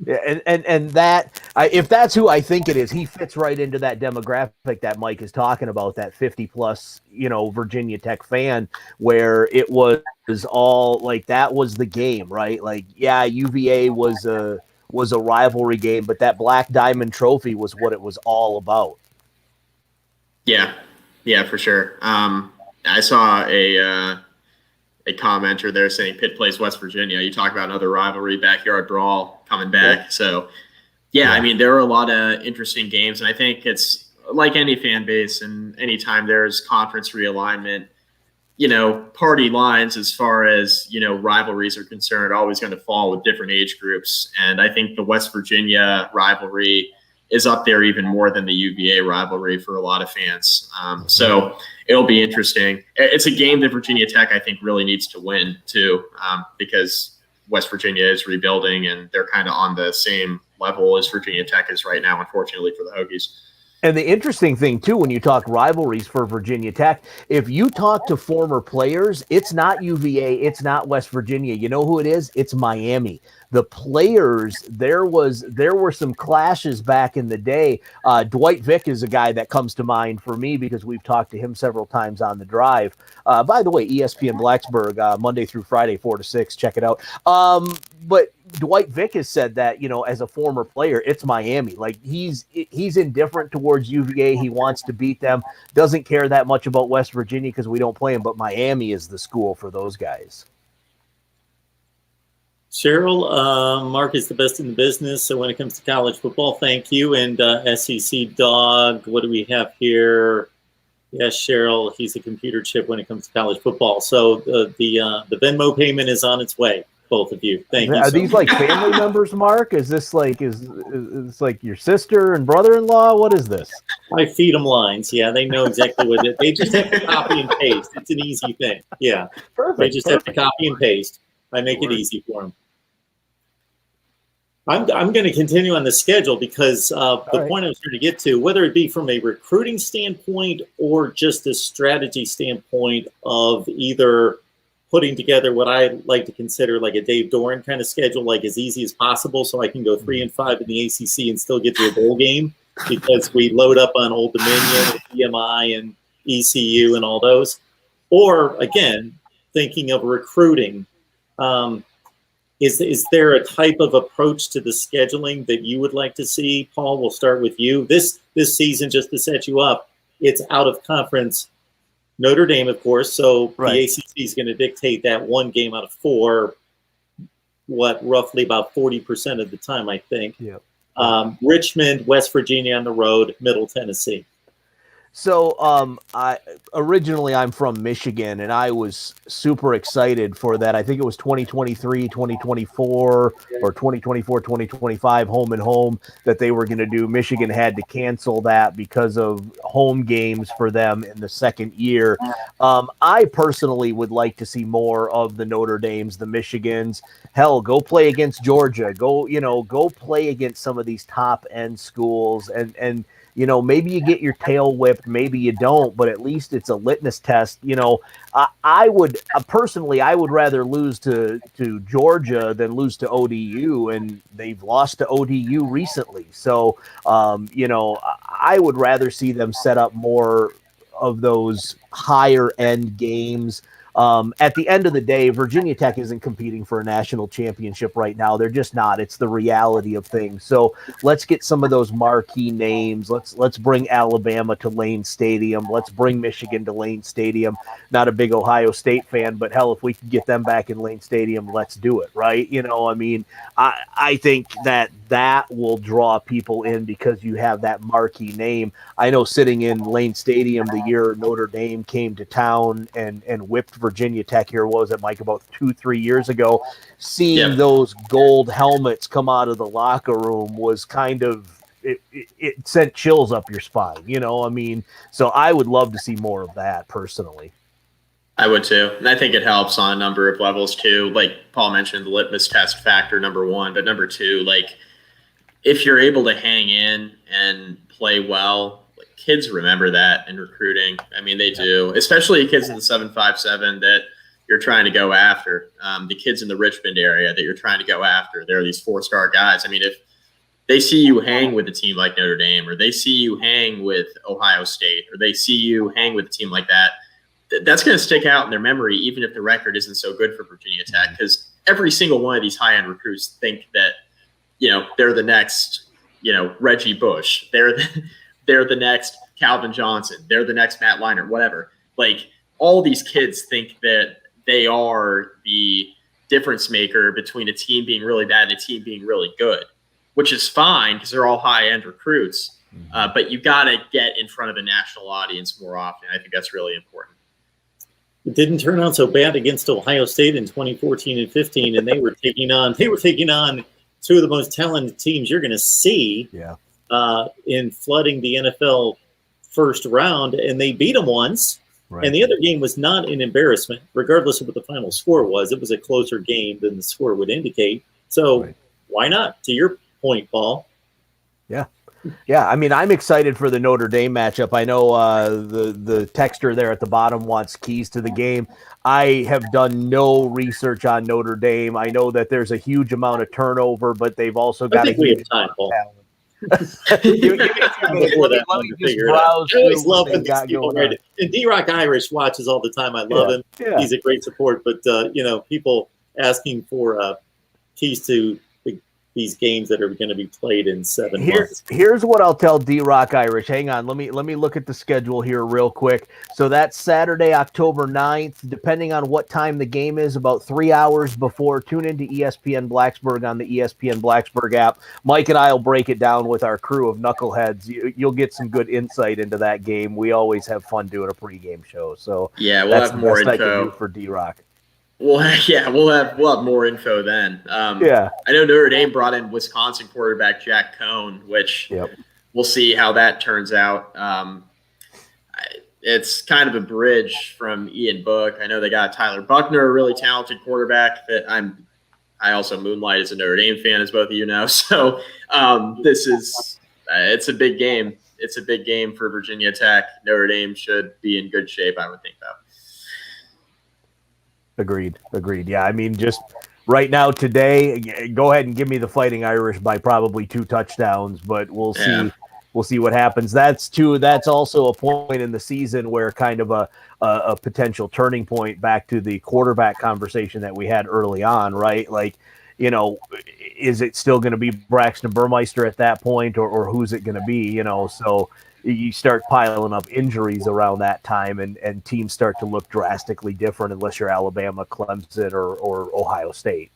Speaker 2: Yeah, and that if that's who I think it is, he fits right into that demographic that Mike is talking about, that 50+ Virginia Tech fan, where it was all like that was the game, right? Like, yeah, UVA was a rivalry game, but that Black Diamond Trophy was what it was all about.
Speaker 3: Yeah, for sure. I saw a commenter there saying Pitt plays West Virginia. You talk about another rivalry, backyard brawl coming back. Yeah. So, yeah, I mean, there were a lot of interesting games, and I think it's like any fan base, and anytime there's conference realignment, party lines as far as, rivalries are concerned are always going to fall with different age groups. And I think the West Virginia rivalry is up there even more than the UVA rivalry for a lot of fans. So it'll be interesting. It's a game that Virginia Tech, I think, really needs to win too, because West Virginia is rebuilding and they're kind of on the same level as Virginia Tech is right now, unfortunately for the Hokies.
Speaker 2: And the interesting thing, too, when you talk rivalries for Virginia Tech, if you talk to former players, it's not UVA, it's not West Virginia. You know who it is? It's Miami. The players, there were some clashes back in the day. Dwight Vick is a guy that comes to mind for me because we've talked to him several times on the drive. By the way, ESPN Blacksburg, Monday through Friday, 4 to 6. Check it out. But Dwight Vick has said that, as a former player, it's Miami. Like, he's indifferent towards UVA. He wants to beat them. Doesn't care that much about West Virginia because we don't play him. But Miami is the school for those guys.
Speaker 1: Cheryl, Mark is the best in the business. So when it comes to college football, thank you. And SEC Dog, what do we have here? Yes, Cheryl, he's a computer chip when it comes to college football. So the Venmo payment is on its way. Both of you, thank you.
Speaker 2: Are these like family members, Mark? Is this like is like your sister and brother-in-law? What is this?
Speaker 1: I feed them lines. Yeah, they know exactly what it. They just have to copy and paste. It's an easy thing. Yeah,
Speaker 2: perfect.
Speaker 1: They just have to copy and paste. I make it easy for them. I'm going to continue on the schedule because the point I was trying to get to, whether it be from a recruiting standpoint or just a strategy standpoint of either putting together what I like to consider like a Dave Doran kind of schedule, like as easy as possible, so I can go 3-5 in the ACC and still get to a bowl game because we load up on Old Dominion, EMI, and ECU and all those. Or again, thinking of recruiting, is there a type of approach to the scheduling that you would like to see? Paul, we'll start with you. This season, just to set you up, it's out of conference Notre Dame, of course. So
Speaker 2: Right.
Speaker 1: the ACC is going to dictate that one game out of 4, roughly about 40% of the time, I think.
Speaker 2: Yep.
Speaker 1: Richmond, West Virginia on the road, Middle Tennessee.
Speaker 2: So, originally I'm from Michigan, and I was super excited for that. I think it was 2023, 2024, or 2024, 2025, home and home that they were going to do. Michigan had to cancel that because of home games for them in the second year. I personally would like to see more of the Notre Dames, the Michigans. Hell, go play against Georgia. Go play against some of these top end schools, and maybe you get your tail whipped, maybe you don't, but at least it's a litmus test. I would personally, I would rather lose to Georgia than lose to ODU, and they've lost to ODU recently. So, I would rather see them set up more of those higher end games. At the end of the day, Virginia Tech isn't competing for a national championship right now. They're just not. It's the reality of things. So let's get some of those marquee names. Let's bring Alabama to Lane Stadium. Let's bring Michigan to Lane Stadium. Not a big Ohio State fan, but hell, if we can get them back in Lane Stadium, let's do it, right? I think that will draw people in because you have that marquee name. I know sitting in Lane Stadium the year Notre Dame came to town and whipped Virginia Tech here, what was it, Mike, about 2-3 years ago, seeing those gold helmets come out of the locker room was kind of, it sent chills up your spine, so I would love to see more of that personally.
Speaker 3: I would too. And I think it helps on a number of levels too. Like Paul mentioned, the litmus test factor, number one, but number two, like if you're able to hang in and play well, kids remember that in recruiting. I mean, they do, especially kids in the 757 that you're trying to go after. The kids in the Richmond area that you're trying to go after. There are these 4-star guys. I mean, if they see you hang with a team like Notre Dame, or they see you hang with Ohio State, or they see you hang with a team like that, that's going to stick out in their memory, even if the record isn't so good for Virginia Tech, because every single one of these high-end recruits think that, they're the next, Reggie Bush. They're the next Calvin Johnson. They're the next Matt Leinart, whatever. Like, all these kids think that they are the difference maker between a team being really bad and a team being really good, which is fine because they're all high-end recruits. But you got to get in front of a national audience more often. I think that's really important.
Speaker 1: It didn't turn out so bad against Ohio State in 2014 and 15, and they were taking on two of the most talented teams you're going to see.
Speaker 2: Yeah.
Speaker 1: In flooding the NFL first round, and they beat them once. Right. And the other game was not an embarrassment, regardless of what the final score was. It was a closer game than the score would indicate. So Why not? To your point, Paul.
Speaker 2: Yeah. Yeah, I mean, I'm excited for the Notre Dame matchup. I know the texter there at the bottom wants keys to the game. I have done no research on Notre Dame. I know that there's a huge amount of turnover, but they've also got a huge amount of talent.
Speaker 1: I always love when these people write it. And D-Rock Irish watches all the time. I love him. Yeah. He's a great support. But, people asking for keys to these games that are going to be played in 7 months.
Speaker 2: Here's what I'll tell D-Rock Irish. Hang on. Let me look at the schedule here real quick. So that's Saturday, October 9th. Depending on what time the game is, about 3 hours before, tune into ESPN Blacksburg on the ESPN Blacksburg app. Mike and I will break it down with our crew of knuckleheads. You'll get some good insight into that game. We always have fun doing a pregame show. So
Speaker 3: yeah, we'll have more info.
Speaker 2: I can do for D-Rock.
Speaker 3: We'll have more info then. I know Notre Dame brought in Wisconsin quarterback Jack Cohn, which we'll see how that turns out. It's kind of a bridge from Ian Book. I know they got Tyler Buckner, a really talented quarterback that I also moonlight as a Notre Dame fan, as both of you know. So this is it's a big game. It's a big game for Virginia Tech. Notre Dame should be in good shape, I would think, though.
Speaker 2: Agreed. Yeah, I mean, just right now today, go ahead and give me the Fighting Irish by probably 2 touchdowns, but we'll see. Yeah. We'll see what happens. That's also a point in the season where kind of a potential turning point back to the quarterback conversation that we had early on, right? Like, is it still going to be Braxton Burmeister at that point, or who's it going to be? So you start piling up injuries around that time, and teams start to look drastically different unless you're Alabama, Clemson, or Ohio State.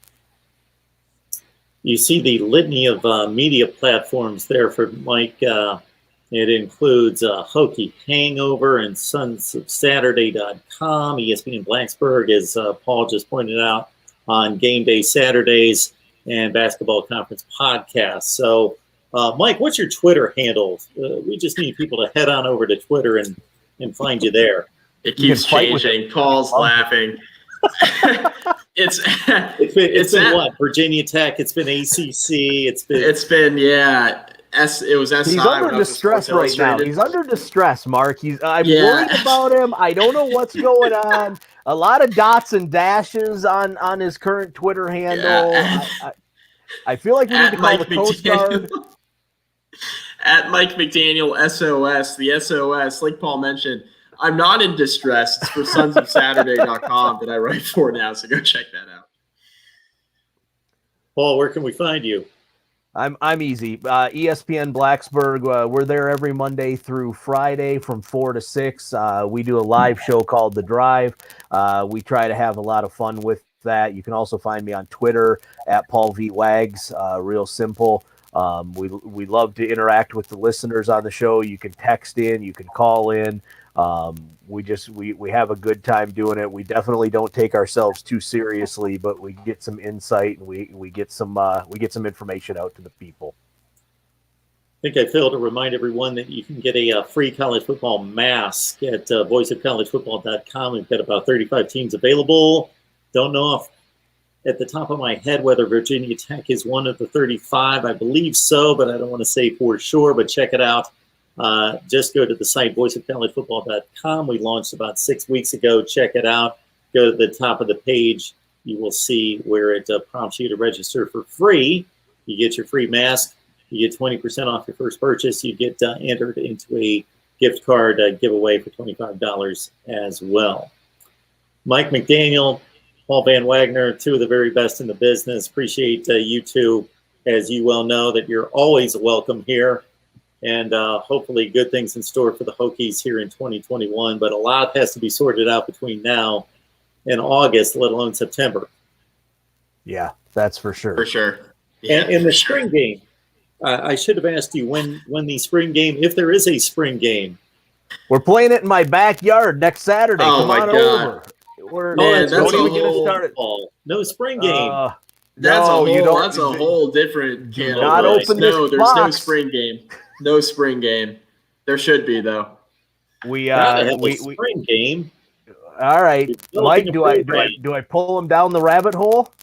Speaker 1: You see the litany of media platforms there for Mike. It includes Hokie Hangover and SonsOfSaturday.com, ESPN Blacksburg, as Paul just pointed out, on Game Day Saturdays, and Basketball Conference Podcast. So, Mike, what's your Twitter handle? We just need people to head on over to Twitter and find you there.
Speaker 3: It keeps changing. Paul's laughing. It's
Speaker 1: been what? Virginia Tech. It's been ACC. It was SI.
Speaker 2: He's under distress right now. He's under distress, Mark. I'm worried about him. I don't know what's going on. A lot of dots and dashes on his current Twitter handle. Yeah. I feel like we need to call the Coast Guard.
Speaker 3: At Mike McDaniel SOS, the SOS, like Paul mentioned, I'm not in distress. It's for SonsOfSaturday.com that I write for now, so go check that out.
Speaker 1: Paul, where can we find you?
Speaker 2: I'm easy. ESPN Blacksburg. We're there every Monday through Friday from 4 to 6. We do a live show called The Drive. We try to have a lot of fun with that. You can also find me on Twitter at Paul V. Wags. Real simple. We love to interact with the listeners on the show. You can text in. You can call in. We have a good time doing it. We definitely don't take ourselves too seriously, but we get some insight and we get some information out to the people.
Speaker 1: I think I failed to remind everyone that you can get a free college football mask at voiceofcollegefootball.com. We've got about 35 teams available. Don't know if at the top of my head whether Virginia Tech is one of the 35. I believe so, but I don't want to say for sure, but check it out. Just go to the site, voiceofcollegefootball.com. We launched about 6 weeks ago. Check it out. Go to the top of the page. You will see where it prompts you to register for free. You get your free mask. You get 20% off your first purchase. You get entered into a gift card giveaway for $25 as well. Mike McDaniel, Paul Van Wagner, two of the very best in the business. Appreciate you two. As you well know, that you're always welcome here. And hopefully good things in store for the Hokies here in 2021. But a lot has to be sorted out between now and August, let alone September.
Speaker 2: Yeah, that's for sure.
Speaker 3: For sure. Yeah,
Speaker 1: and the spring game, I should have asked you when the spring game, if there is a spring game.
Speaker 2: We're playing it in my backyard next Saturday.
Speaker 3: Oh,
Speaker 2: Come on over.
Speaker 3: That's
Speaker 1: don't even get us started. No spring game.
Speaker 3: That's a whole different can of worms. There's no spring game. No spring game. There should be though.
Speaker 1: We spring game.
Speaker 2: All right, Mike. Do I pull him down the rabbit hole?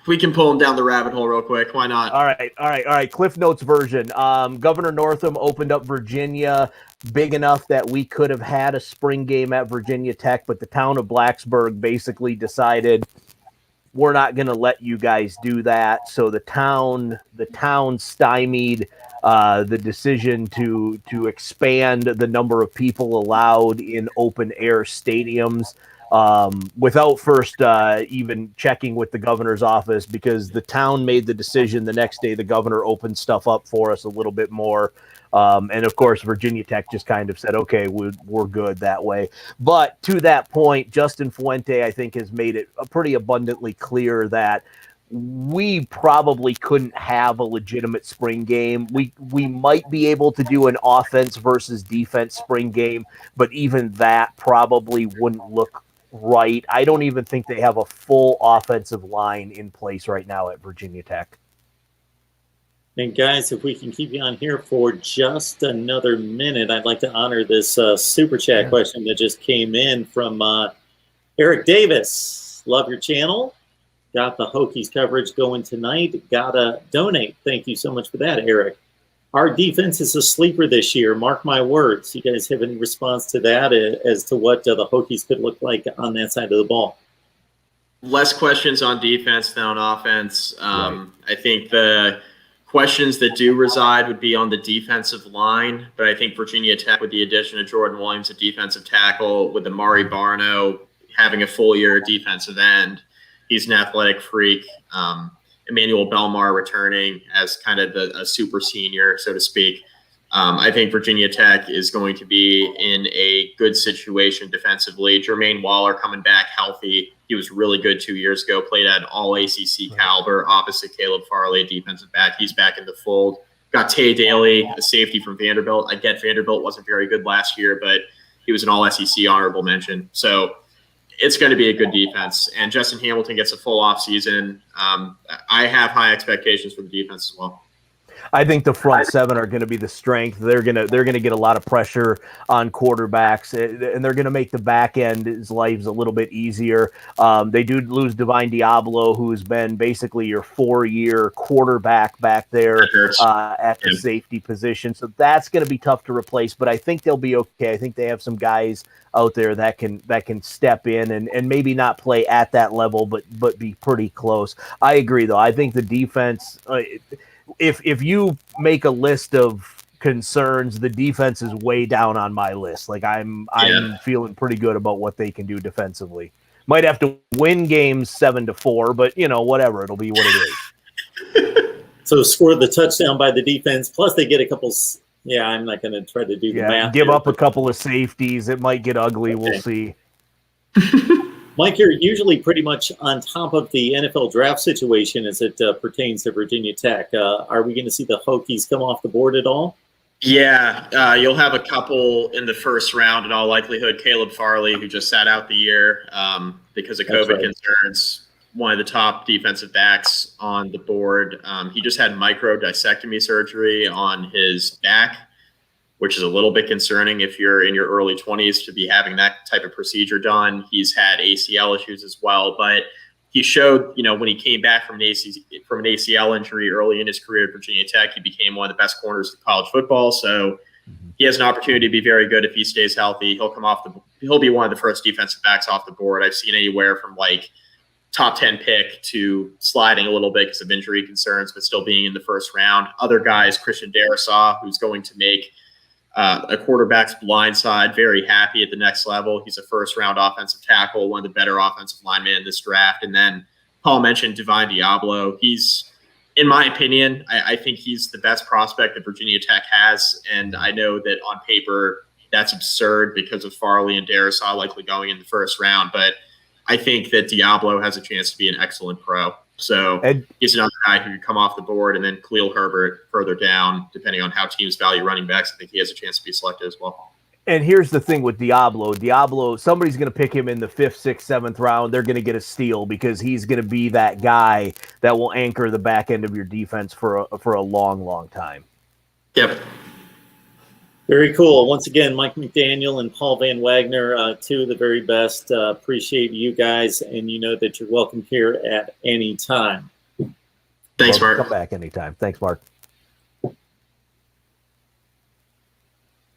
Speaker 3: We can pull him down the rabbit hole real quick. Why not?
Speaker 2: All right. Cliff Notes version. Governor Northam opened up Virginia big enough that we could have had a spring game at Virginia Tech, but the town of Blacksburg basically decided we're not going to let you guys do that. So the town stymied the decision to expand the number of people allowed in open air stadiums without first even checking with the governor's office, because the town made the decision the next day. The governor opened stuff up for us a little bit more. And of course, Virginia Tech just kind of said, okay, we're good that way. But to that point, Justin Fuente, I think, has made it pretty abundantly clear that we probably couldn't have a legitimate spring game. We might be able to do an offense versus defense spring game, but even that probably wouldn't look right. I don't even think they have a full offensive line in place right now at Virginia Tech.
Speaker 1: And guys, if we can keep you on here for just another minute, I'd like to honor this super chat question that just came in from Eric Davis. Love your channel. Got the Hokies coverage going tonight. Gotta donate. Thank you so much for that, Eric. Our defense is a sleeper this year. Mark my words. You guys have any response to that as to what the Hokies could look like on that side of the ball?
Speaker 3: Less questions on defense than on offense.
Speaker 2: Right.
Speaker 3: I think the questions that do reside would be on the defensive line, but I think Virginia Tech, with the addition of Jordan Williams, a defensive tackle, with Amari Barno having a full year defensive end, he's an athletic freak. Emmanuel Belmar returning as kind of a super senior, so to speak. I think Virginia Tech is going to be in a good situation defensively. Jermaine Waller coming back healthy. He was really good 2 years ago, played at all ACC caliber opposite Caleb Farley, defensive back. He's back in the fold. Got Tay Daly, a safety from Vanderbilt. I get Vanderbilt wasn't very good last year, but he was an all SEC honorable mention. So it's going to be a good defense. And Justin Hamilton gets a full off season. I have high expectations for the defense as well.
Speaker 2: I think the front seven are going to be the strength. They're going to get a lot of pressure on quarterbacks, and they're going to make the back end's lives a little bit easier. They do lose Divine Diablo, who's been basically your 4-year quarterback back there at the safety position. So that's going to be tough to replace, but I think they'll be okay. I think they have some guys out there that can step in and maybe not play at that level, but be pretty close. I agree, though. I think the defense. If you make a list of concerns, the defense is way down on my list. Like I'm feeling pretty good about what they can do defensively. Might have to win games 7-4, but whatever, it'll be what it is.
Speaker 1: So score the touchdown by the defense, plus they get a couple. Yeah, I'm not going to try to do the math.
Speaker 2: Give up a couple of safeties. It might get ugly. Okay. We'll see.
Speaker 1: Mike, you're usually pretty much on top of the NFL draft situation as it pertains to Virginia Tech. Are we going to see the Hokies come off the board at all?
Speaker 3: Yeah, you'll have a couple in the first round in all likelihood. Caleb Farley, who just sat out the year because of COVID concerns, one of the top defensive backs on the board. He just had microdiscectomy surgery on his back, which is a little bit concerning if you're in your early 20s to be having that type of procedure done. He's had ACL issues as well, but he showed, when he came back from an ACL injury early in his career at Virginia Tech, he became one of the best corners of college football. So he has an opportunity to be very good if he stays healthy. He'll be one of the first defensive backs off the board. I've seen anywhere from like top 10 pick to sliding a little bit because of injury concerns, but still being in the first round. Other guys, Christian Darrisaw, who's going to make a quarterback's blind side very happy at the next level. He's a first-round offensive tackle, one of the better offensive linemen in this draft. And then Paul mentioned Divine Diablo. He's, in my opinion, I think he's the best prospect that Virginia Tech has. And I know that on paper that's absurd because of Farley and Darrisaw likely going in the first round. But I think that Diablo has a chance to be an excellent pro. So he's another guy who could come off the board, and then Khalil Herbert further down, depending on how teams value running backs. I think he has a chance to be selected as well.
Speaker 2: And here's the thing with Diablo, somebody's going to pick him in the 5th, 6th, 7th round. They're going to get a steal because he's going to be that guy that will anchor the back end of your defense for a long, long time.
Speaker 3: Yep.
Speaker 1: Very cool. Once again, Mike McDaniel and Paul Van Wagner, two of the very best. Appreciate you guys, and you know that you're welcome here at any time.
Speaker 3: Thanks, Mark.
Speaker 2: Come back anytime. Thanks, Mark.